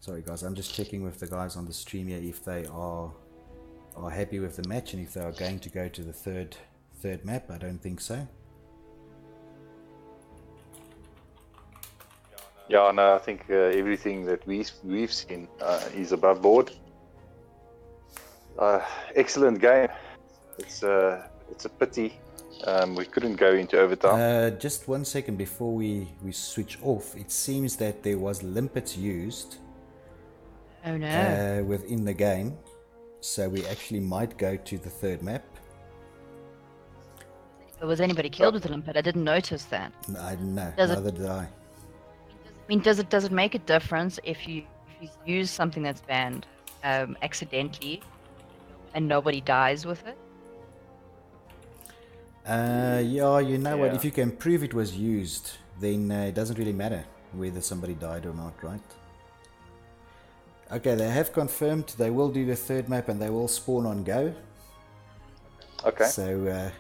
Sorry guys, I'm just checking with the guys on the stream here if they are happy with the match and if they are going to go to the third map. I don't think so. Yeah, no, I think everything that we've seen is above board. Excellent game. It's a pity we couldn't go into overtime. Just 1 second before we switch off. It seems that there was limpets used. Oh no. Within the game, so we actually might go to the third map. Was anybody killed with a limpet? I didn't notice that. I don't know. Does it- Neither did I. I mean, does it make a difference if you use something that's banned accidentally and nobody dies with it? Yeah, you know what? Yeah. If you can prove it was used, then it doesn't really matter whether somebody died or not, right? Okay, they have confirmed they will do the third map and they will spawn on go. Okay. So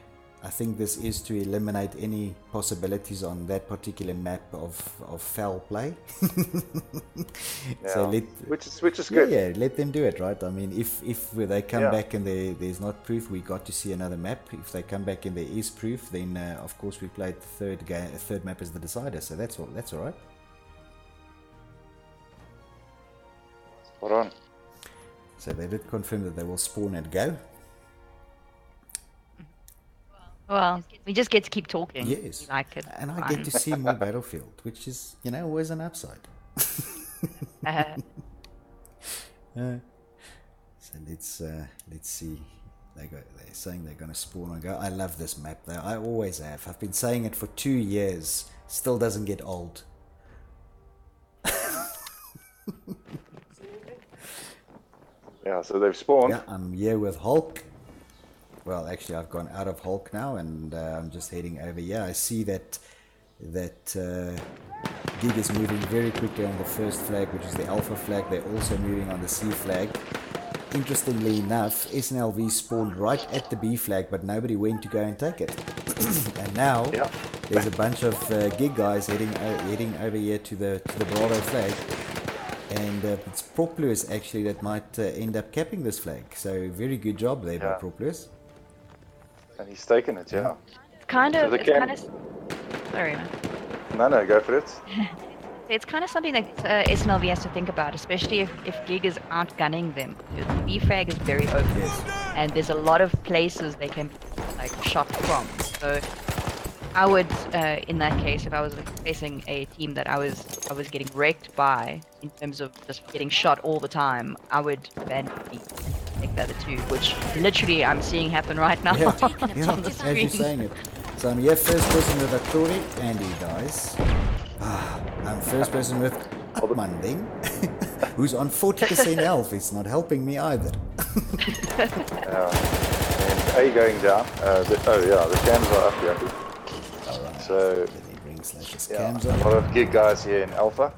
I think this is to eliminate any possibilities on that particular map of foul play. So Yeah. Which is good. Yeah, let them do it, right? I mean, if they come Yeah. back and there's not proof, we got to see another map. If they come back and there is proof, then of course we played the third map as the decider. So that's all right. Spot on. So they did confirm that they will spawn and go. Well, we just get to keep talking. Yes. We like it. And I Fine. get to see more Battlefield, which is, always an upside. So let's see. They're saying they're going to spawn and go. I love this map though. I always have. I've been saying it for 2 years. Still doesn't get old. Yeah, so they've spawned. Yeah, I'm here with Hulk. Well, actually, I've gone out of Hulk now, and I'm just heading over here. I see that GiG is moving very quickly on the first flag, which is the Alpha flag. They're also moving on the C flag. Interestingly enough, SNLV spawned right at the B flag, but nobody went to go and take it. And now Yeah. there's a bunch of GiG guys heading over here to the Bravo flag. And it's Proplus actually that might end up capping this flag. So very good job there by Yeah. Proplus. And he's taken it, yeah. It's kind So of, the it's kind cam- of, sorry, man. No, go for it. It's kind of something that SNLV has to think about, especially if GiG is outgunning them. The B flag is very open, Yes. and there's a lot of places they can shot from. So I would, in that case, if I was facing a team that I was getting wrecked by in terms of just getting shot all the time, I would ban B, take the other two, which literally I'm seeing happen right now. Yeah, It's on the as you're screen. saying it. So I'm here first person with Atori and he dies. I'm first person with Upman then, who's on 40% health. It's not helping me either. And A going down. The cams are up here. Alright, So, let me bring Slash's yeah, cams a on. lot of GiG guys here in Alpha.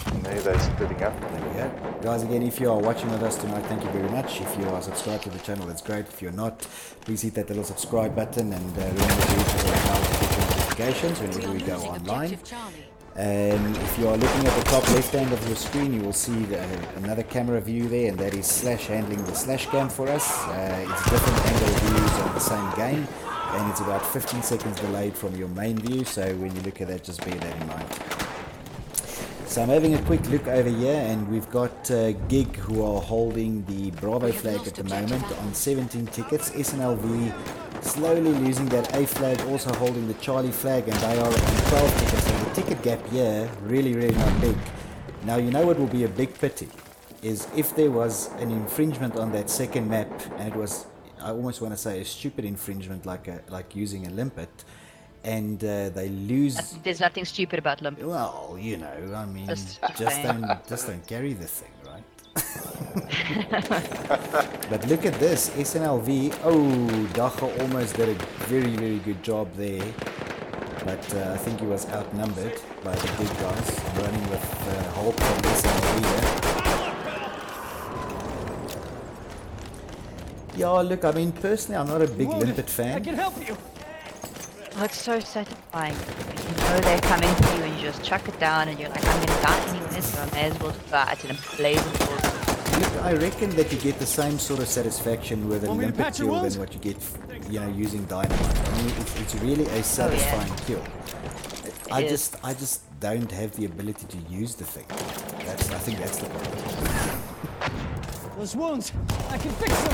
And there they're splitting up. There we go. Guys, again, if you are watching with us tonight, thank you very much. If you are subscribed to the channel, that's great. If you're not, please hit that little subscribe button and remember to hit the bell to get your notifications whenever we go online. If you are looking at the top left hand of your screen, you will see another camera view there, and that is Slash handling the Slash cam for us. It's different angle views of the same game, and it's about 15 seconds delayed from your main view, so when you look at that, just bear that in mind. So I'm having a quick look over here, and we've got GiG who are holding the Bravo flag at the moment on 17 tickets. SNLV slowly losing that A flag, also holding the Charlie flag, and they are on 12 tickets. So the ticket gap here, really not big. Now, you know what will be a big pity is if there was an infringement on that second map, and it was, I almost want to say, a stupid infringement like using a limpet, and they lose. There's nothing stupid about Limp. Well, I mean, Just don't carry the thing, right? But look at this, SNLV. Oh, Dacha almost did a very good job there, but I think he was outnumbered by the big guys running with Hulk from SNLV there. Yeah, look, I mean, personally, I'm not a big limpet fan. I can help you. Oh, it's so satisfying. You know they're coming for you and you just chuck it down and you're like, I'm gonna die anyway, so I may as well just die and blaze it forward. Look, I reckon that you get the same sort of satisfaction with a Want me to limpet patch your kill wounds? than what you get, you know, using dynamite. I mean, it's really a satisfying kill. I is. just don't have the ability to use the thing. I think that's the problem. Those wounds, I can fix them.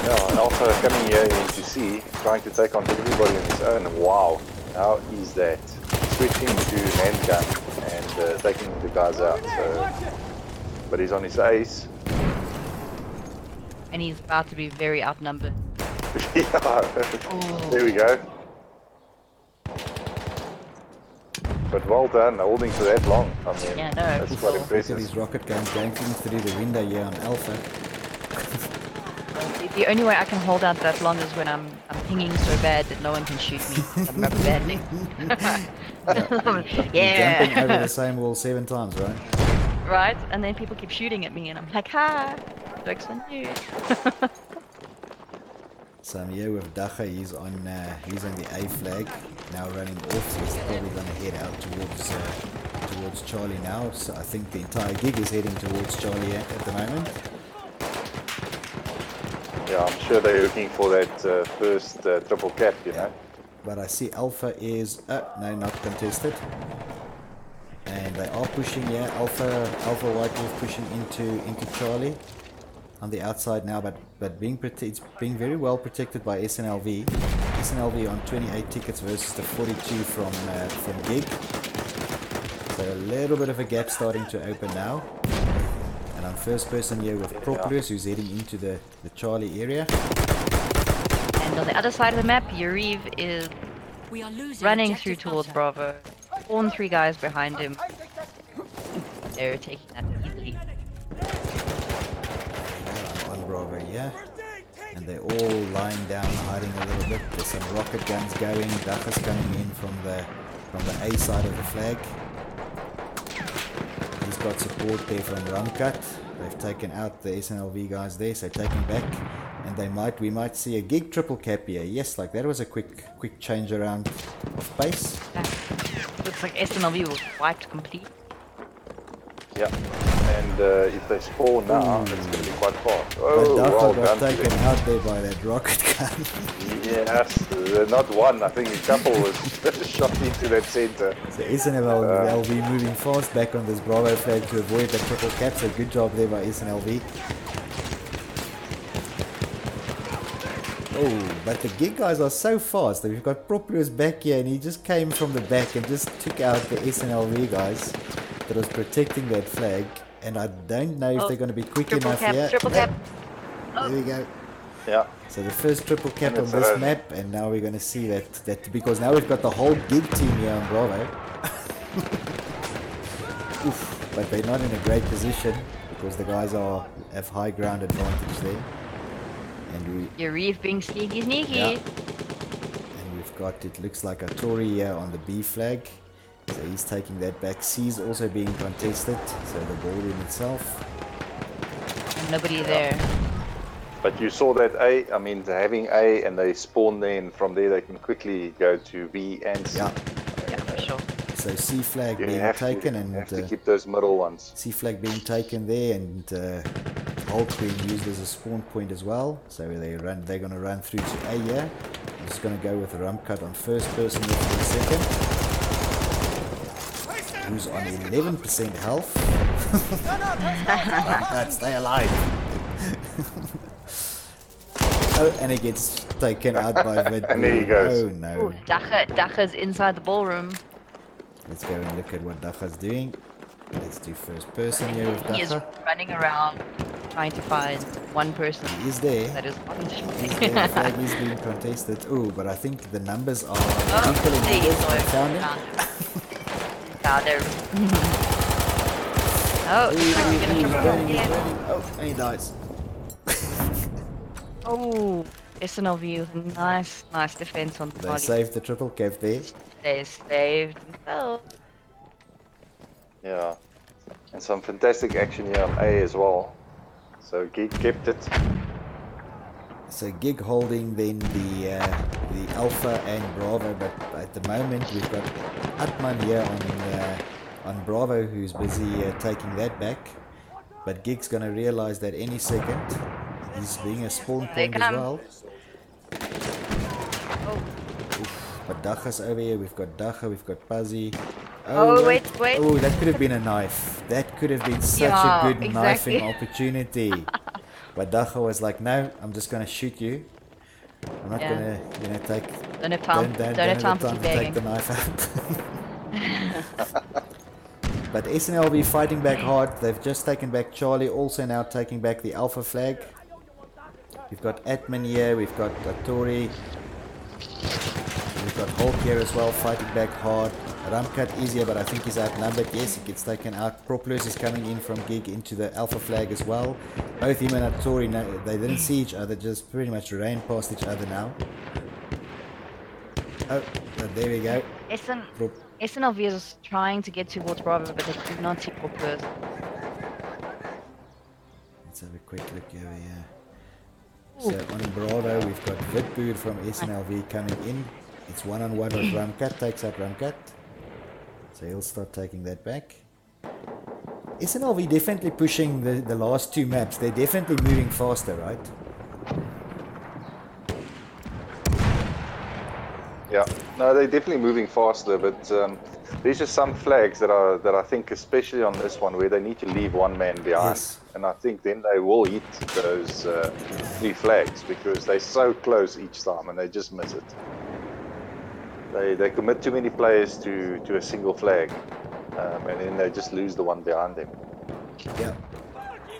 Yeah, and Alpha coming here into C, trying to take on everybody on his own. Wow, how is that? Switching to handgun and taking the guys out. So, but he's on his ace. And he's about to be very outnumbered. Yeah, there we go. But well done, holding for that long. I mean, Yeah, no, that's it's quite cool. Look at impressive. these rocket guns going through the window here on Alpha. The only way I can hold out that long is when I'm pinging so bad that no one can shoot me. I'm rubber banding. Jumping Yeah. over the same wall 7 times, right? Right? And then people keep shooting at me and I'm like, ha! Jokes on you. So I'm here with Dacha, he's on the A flag, now running off, so he's probably going to head out towards Charlie now. So I think the entire gig is heading towards Charlie at the moment. Yeah, I'm sure they're looking for that first triple cap, you know. But I see Alpha is, no, not contested. And they are pushing, yeah, Alpha White Wolf pushing into Charlie on the outside now, but it's being very well protected by SNLV. SNLV on 28 tickets versus the 42 from GiG. So a little bit of a gap starting to open now. And I'm first person here with Proculus, who's heading into the Charlie area. And on the other side of the map, Yuriv is We are losing running through objective towards Butter. Bravo. 4 and 3 guys behind him. They're taking that easily. On Bravo, yeah. And they're all lying down, hiding a little bit. There's some rocket guns going. Dacha's coming in from the A side of the flag. He's got support there from Rumcut. They've taken out the SNLV guys there, so taking back. And we might see a gig triple cap here. Yes, like that was a quick change around of pace. Looks like SNLV was wiped complete. Yeah, and if they spawn now, it's going to be quite far. But Oh, Dacha well got done to taken them. out there by that rocket gun. Yes, not one, I think a couple was shot into that center. So SNLV moving fast back on this Bravo flag to avoid that triple cap. So good job there by SNLV. Oh, but the gig guys are so fast that we've got Proplus back here and he just came from the back and just took out the SNLV guys that was protecting that flag. And I don't know if they're going to be quick enough here. Triple cap. There we go. Yeah, So the first triple cap And on it's this around. map, and now we're going to see that because now we've got the whole gig team here on Bravo. Oof, but they're not in a great position because the guys have high ground advantage there. And Yuriv being sneaky. yeah. And we've got, it looks like a Tory here on the B flag. So he's taking that back. C's also being contested, so the ballroom itself. And nobody there. but you saw that A, I mean, having A and they spawn there, and from there they can quickly go to B and C. Yeah, Yeah, for sure. so C flag You being have taken to, and you have to keep those middle ones. C flag being taken there, and Hulk being used as a spawn point as well. So they're going to run through to A here. I'm just going to go with a rump cut on first person for the second. Who's on 11% health. Rump cut, stay alive. Oh, and it gets taken out by Vid. And there he goes. Oh no. Ooh, Dacha's inside the ballroom. Let's go and look at what Dacha's doing. Let's do first person here with He is Dacha. running around trying to find one person He is there. that is not He's there. The flag is being contested. Oh, but I think the numbers are equal in there you numbers. go. I found him. Found him. Oh, He's gonna triple burning, he's again. burning. Oh, and he dies. Oh, SNLV, nice defense on the They target. saved the triple cap there. They saved themselves. Yeah, and some fantastic action here on A as well. So Geek kept it. So GiG holding then the Alpha and Bravo, but at the moment we've got Atman here on Bravo, who's busy taking that back. But GiG's going to realize that any second he's being a spawn They point as come. well. Oh, But Dacha's over here. We've got Dacha, we've got Puzzy. Oh, wait. Oh, that could have been a knife. That could have been such Yeah, a good exactly. knifing opportunity. But Dacha was like, no, I'm just going to shoot you. I'm not Yeah. going to, take... don't have time. Don't have time for to take the teabagging. knife out. But SNLV fighting back hard. They've just taken back Charlie, also now taking back the Alpha flag. We've got Atman here, we've got Atori, we've got Hulk here as well, fighting back hard. Ramkat is here, but I think he's outnumbered. Yes, he gets taken out. Proplus is coming in from GiG into the Alpha flag as well. Both him and Atori, they didn't see each other, just pretty much ran past each other now. Oh, but there we go. SNLV is trying to get towards Bravo, but they do not see Proplus. Let's have a quick look over here. So on Bravo, we've got Vidbood from SNLV coming in. It's one-on-one with Ramkat, takes out Ramkat. So he'll start taking that back. SNLV definitely pushing the last two maps. They're definitely moving faster, right? Yeah, no, they're definitely moving faster, but there's just some flags that I think, especially on this one, where they need to leave one man behind. Yes. And I think then they will hit those 3 flags because they're so close each time and they just miss it. They commit too many players to a single flag, and then they just lose the one behind them. Yeah.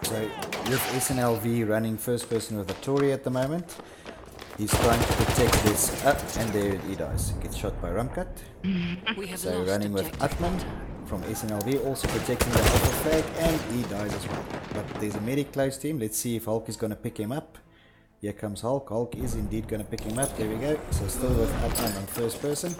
So with SNLV running first person with Atori at the moment, he's trying to protect this up, and there he dies. Gets shot by Ramkat. We have So lost running with objective Atman from SNLV, also protecting the Alpha flag, and he dies as well. But there's a medic close to him. Let's see if Hulk is going to pick him up. Here comes Hulk. Hulk is indeed going to pick him up. There we go. So still with Atman on first person.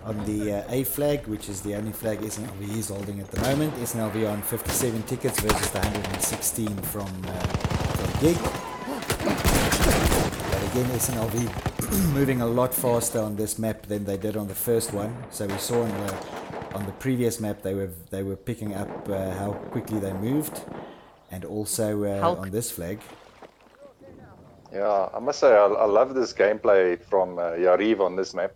On the A flag, which is the only flag SNLV is holding at the moment. SNLV on 57 tickets versus the 116 from GiG. But again, SNLV moving a lot faster on this map than they did on the first one. So we saw on the previous map they were picking up how quickly they moved, and also on this flag. Yeah, I must say I love this gameplay from Yariv on this map.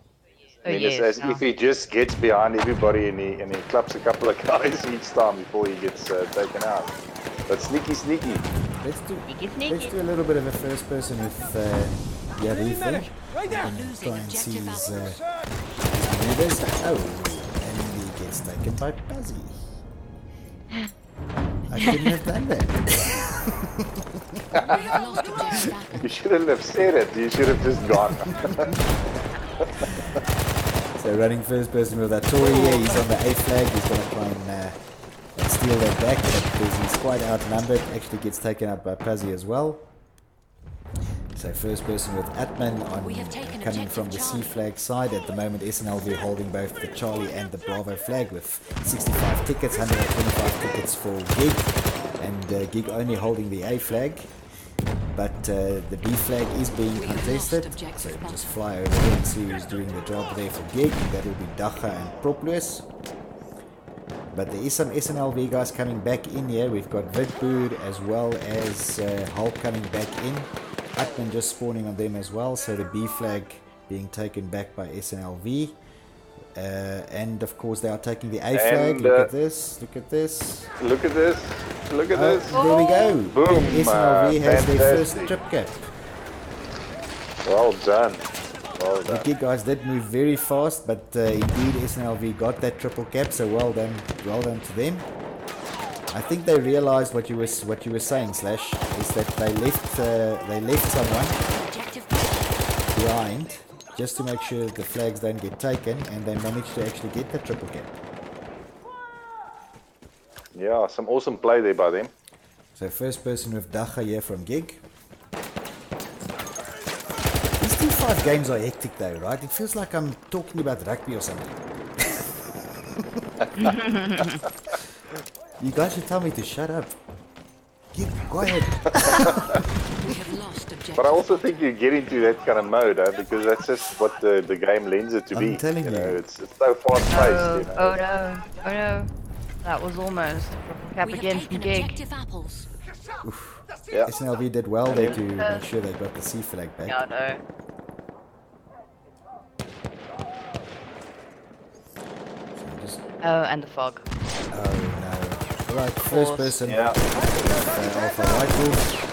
I mean, it's as if he just gets behind everybody and he claps a couple of guys each time before he gets taken out. But sneaky. Let's do a little bit of a first person with Yariv there. Try and see his maneuvers. Oh, and he gets taken by Puzzy. I shouldn't have done that. We have lost objective Apple. You shouldn't have said it. You should have just gone. So running first person with Atori here, he's on the A flag, he's going to try and steal that back, but because he's quite outnumbered, actually gets taken out by Puzzy as well. So first person with Atman coming from the C flag side. At the moment SNLV holding both the Charlie and the Bravo flag with 65 tickets, 125 tickets for GiG, and GiG only holding the A flag. But the B flag is being contested, so we'll just fly over there and see who's doing the job there for GiG. That will be Dacha and Proplus. But there is some SNLV guys coming back in here. We've got Vidbood as well as Hulk coming back in. Atman just spawning on them as well, so the B flag being taken back by SNLV. And of course they are taking the A flag. Look at this. Look at this. There we go. Boom. SNLV has their first Fantastic. trip cap. Well done. The GiG guys did move very fast, but indeed SNLV got that triple cap, so well done to them. I think they realized what you were saying, Slash, is that they left someone behind just to make sure the flags don't get taken, and they managed to actually get the triple cap. Yeah, some awesome play there by them. So first person with Dacha here from GiG. These 2-5 games are hectic though, right? It feels like I'm talking about rugby or something. You guys should tell me to shut up. GiG, go ahead. We have lost lost objective. But I also think you get into that kind of mode, because that's just what the game lends it to I'm be. telling You know, you. it's so fast paced. Oh, You know. oh no, oh no. That was almost triple cap We have again from taken GiG. objective apples. Yeah. SNLV did well there to make sure they got the C flag back. Yeah, no. So just, Oh, and the fog. oh no. Right, first person. Yeah. Alpha White Wolf.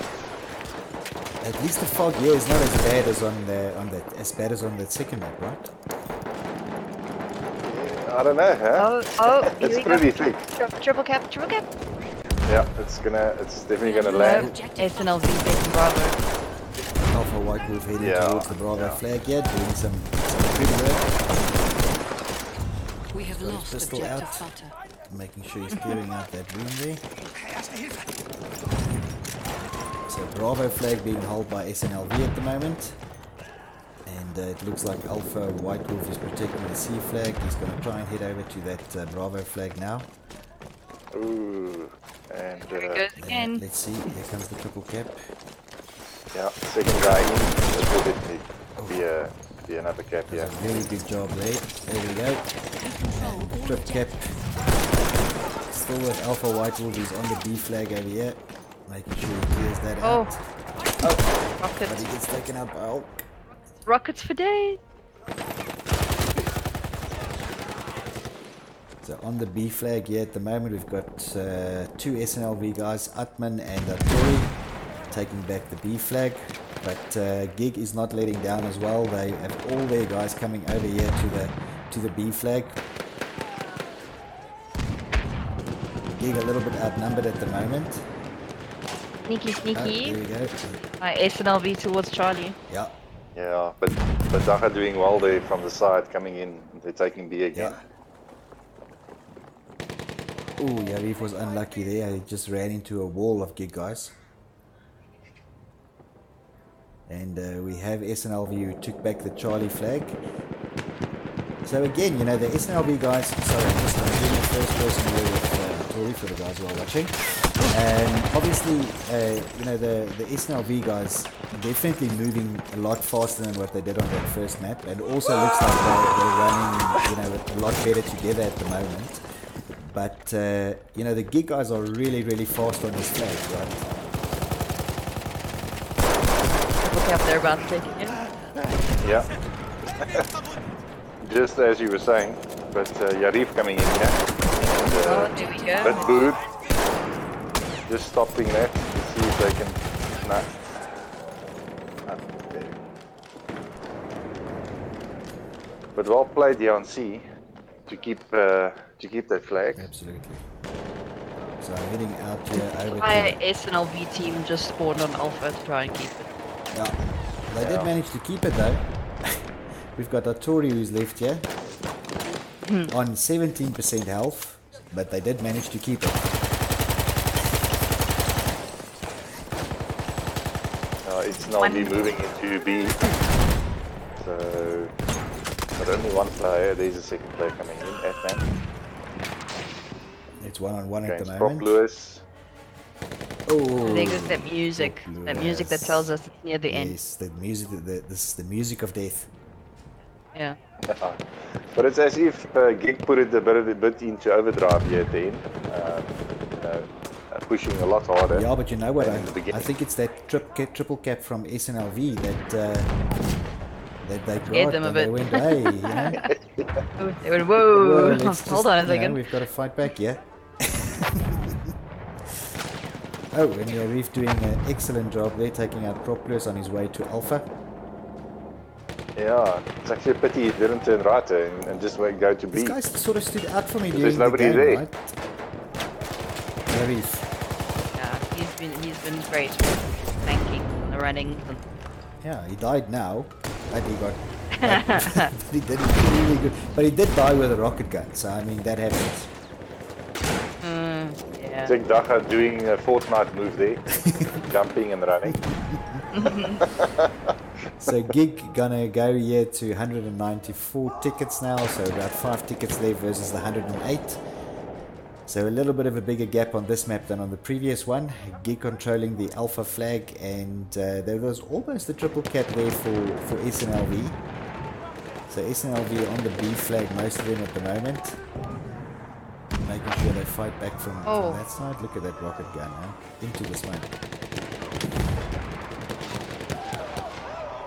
At least the fog here is not as bad as on the second map, right? I don't know, huh? Oh, here It's we pretty go. thick. Triple cap, triple cap. Yeah, it's definitely gonna No, land. SNLV taking Bravo. Alpha White Wolf heading Yeah, towards the Bravo yeah. flag here, doing some good work, We have lost pistol objective out. butter. making sure he's clearing out that room there. So Bravo flag being held by SNLV at the moment. And it looks like Alpha White Wolf is protecting the C flag. He's going to try and head over to that Bravo flag now. Ooh, and Here it goes again. Let's see, here comes the triple cap. yeah, second guy in. It will definitely be another cap. Does Yeah. a very good job there. There we go. And the trip cap. Still with Alpha White Wolf. He's on the B flag over here. Making sure he clears that Oh. out. Oh, But he rockets. gets taken out by Hulk. Rockets for days. So on the B flag here at the moment we've got two SNLV guys, Atman and Tori, taking back the B flag. But GiG is not letting down as well. They have all their guys coming over here to the B flag. GiG a little bit outnumbered at the moment. Sneaky, Oh, sneaky. there we go. My SNLV towards Charlie. Yeah, Yeah, but Daga doing well there from the side, coming in. They're taking B again. yeah. Ooh, Yarif was unlucky there. He just ran into a wall of GiG guys. And we have SNLV who took back the Charlie flag. So again, you know, the SNLV guys, sorry, I'm doing the first person here with Tori for the guys who are watching. Obviously, you know, the SNLV guys definitely moving a lot faster than what they did on that first map. And also looks like they're running, you know, a lot better together at the moment. But, you know, the GiG guys are really, really fast on this flag, right? Look up, they're about to take it in. Yeah. Just as you were saying, but Yarif coming in here. And, Oh, there we go. that boot. Just stopping that to see if they can. No. Okay. But well played here on C to keep that flag. Absolutely. So I'm heading out here over My to... SNLV team just spawned on Alpha to try and keep it. Yeah, they did Yeah. manage to keep it though. We've got Atori who's left here on 17% health, but they did manage to keep it. It's now be moving into B. So, but only one player. There's a second player coming in. F-Man. It's one-on-one at the Against Prop moment. Lewis. Oh, I think it's that music. That music that tells us it's near the end. Yes, the music. This is the music of death. Yeah. But it's as if GiG put it a bit into overdrive here at the end. Pushing a lot harder. Yeah, but you know what? than in the beginning. I think it's that triple cap from SNLV that they Scared got them a and they bit. went, hey, you know. They went, whoa! Well, let's Hold just, on a you know, second. we've got to fight back, yeah. Oh, and Yarif doing an excellent job there, taking out Proplus on his way to Alpha. Yeah, it's actually a pity he didn't turn right and just go to B. This guy sort of stood out for me There's during the nobody game, there. right? Yarif. Yeah, he's been great with tanking and the running. Yeah, he died now, but he got... he did really good. But he did die with a rocket gun, so I mean, that happens. Yeah. Check Daga doing a Fortnite move there. Jumping and running. So GiG gonna go here to 194 tickets now, so about 5 tickets there versus the 108. So a little bit of a bigger gap on this map than on the previous one. GiG controlling the alpha flag, and there was almost a triple cap there for SNLV. So SNLV on the B flag, most of them at the moment. Making sure they fight back from that side. Look at that rocket gun, huh? Into the smoke.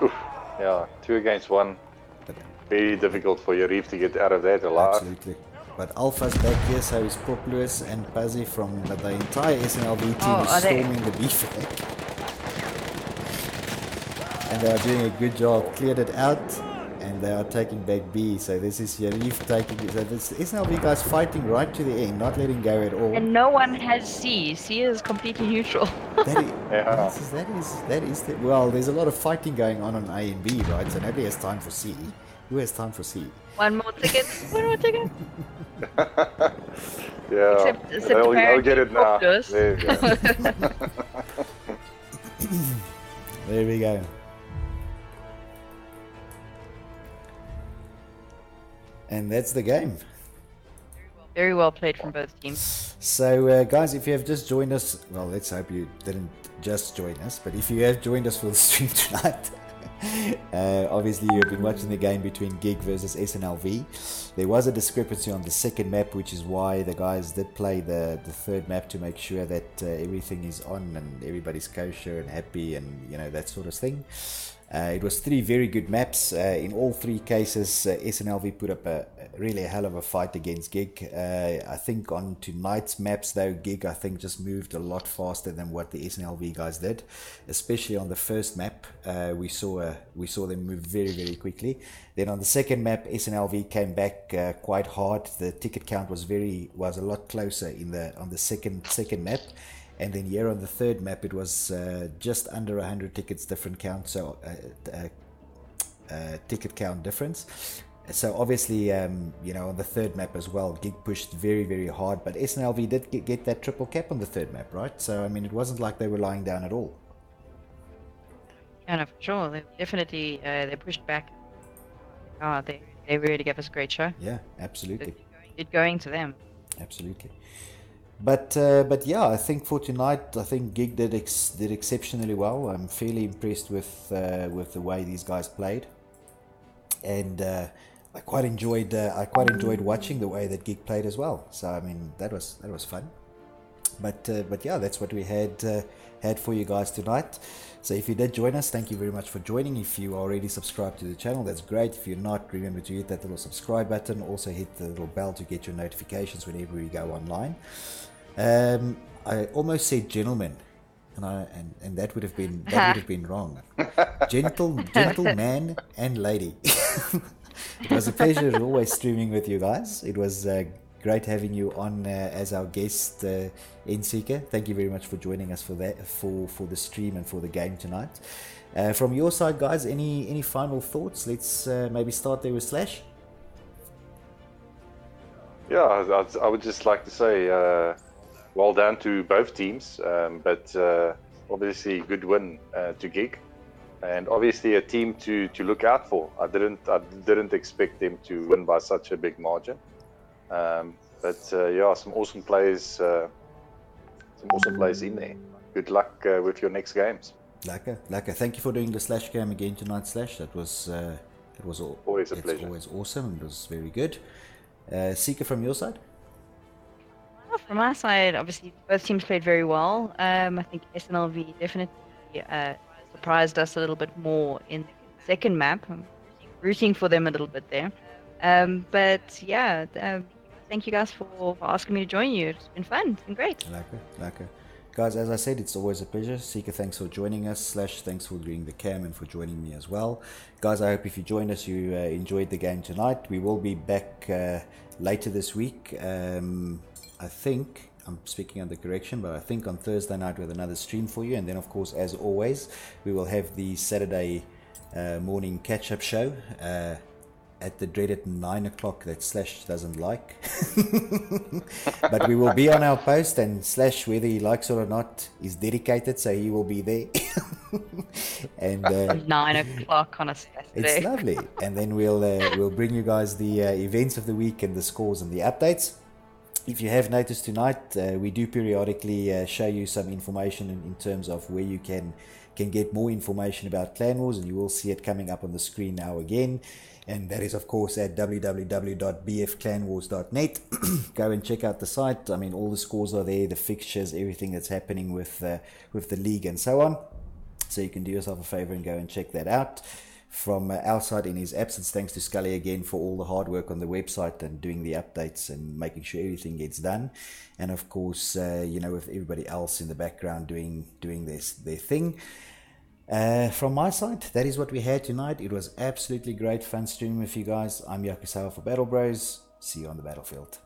Oof. Yeah, 2 against 1. Very difficult for your reef to get out of that alive. Absolutely. But Alpha's back here, so is Pop Lewis and Puzzy from the entire SNLV team is storming the B flag. And they are doing a good job. Cleared it out, and they are taking back B. So this is Yarif taking it. So this SNLV guys fighting right to the end, not letting go at all. And no one has C. C is completely neutral. That is well, there's a lot of fighting going on A and B, right? So nobody has time for C. Who has time for C? One more ticket. One more ticket. Yeah, Except I'll get it now. Populous. There you go. There we go. And that's the game. Very well played from both teams. So, guys, if you have just joined us, well, let's hope you didn't just join us, but if you have joined us for the stream tonight, obviously you've been watching the game between GiG versus SNLV. There was a discrepancy on the second map, which is why the guys did play the third map to make sure that everything is on and everybody's kosher and happy and, you know, that sort of thing. It was 3 very good maps. In all 3 cases, SNLV put up really a hell of a fight against GiG. I think on tonight's maps, though, GiG, I think, just moved a lot faster than what the SNLV guys did. Especially on the first map, we saw them move very, very quickly. Then on the second map, SNLV came back quite hard. The ticket count was a lot closer on the second map. And then here on the third map, it was just under 100 tickets different count, so ticket count difference. So obviously, you know, on the third map as well, GiG pushed very, very hard, but SNLV did get that triple cap on the third map, right? So, I mean, it wasn't like they were lying down at all. Yeah, no, for sure. They definitely they pushed back. Oh, they really gave us a great show. Yeah, absolutely. It going to them. Absolutely. But yeah, I think for tonight, I think GiG did exceptionally well. I'm fairly impressed with the way these guys played, and I quite enjoyed watching the way that GiG played as well. So I mean, that was fun. But yeah, that's what we had for you guys tonight. So if you did join us, thank you very much for joining. If you are already subscribed to the channel, that's great. If you're not, remember to hit that little subscribe button. Also hit the little bell to get your notifications whenever we go online. I almost said gentlemen, and that would have been wrong. Gentleman and lady. It was a pleasure always streaming with you guys. It was great having you on as our guest, N-Seeker. Thank you very much for joining us for the stream and for the game tonight. From your side, guys, any final thoughts? Let's maybe start there with Slash. Yeah, I would just like to say well done to both teams, but obviously good win to GiG, and obviously a team to look out for. I didn't expect them to win by such a big margin. But yeah, some awesome players in there. Good luck with your next games. Lekker. Thank you for doing the Slash game again tonight, Slash. That was always a pleasure. Always awesome. It was very good. Seeker, from your side? Well, from our side, obviously both teams played very well. I think SNLV definitely surprised us a little bit more in the second map. I'm rooting for them a little bit there. But yeah, thank you guys for asking me to join you. It's been fun. It's been great. Lekker. Guys, as I said, it's always a pleasure. Seeker, thanks for joining us. Slash, thanks for doing the cam and for joining me as well. Guys, I hope if you joined us, you enjoyed the game tonight. We will be back later this week. I think, I'm speaking under correction, but I think on Thursday night with another stream for you. And then, of course, as always, we will have the Saturday morning catch-up show at the dreaded 9 o'clock that Slash doesn't like. But we will be on our post, and Slash, whether he likes it or not, is dedicated, so he will be there. And 9 o'clock on a Saturday. It's lovely. And then we'll bring you guys the events of the week and the scores and the updates. if you have noticed tonight, we do periodically show you some information in terms of where you can get more information about Clan Wars, and you will see it coming up on the screen now again. And that is, of course, at www.bfclanwars.net. Go and check out the site. I mean, all the scores are there, the fixtures, everything that's happening with the league and so on. So you can do yourself a favor and go and check that out. From our side, in his absence, thanks to Scully again for all the hard work on the website and doing the updates and making sure everything gets done. And of course, with everybody else in the background doing their thing. From my side, that is what we had tonight. It was absolutely great fun streaming with you guys. I'm Yakusawa for Battle Bros. See you on the battlefield.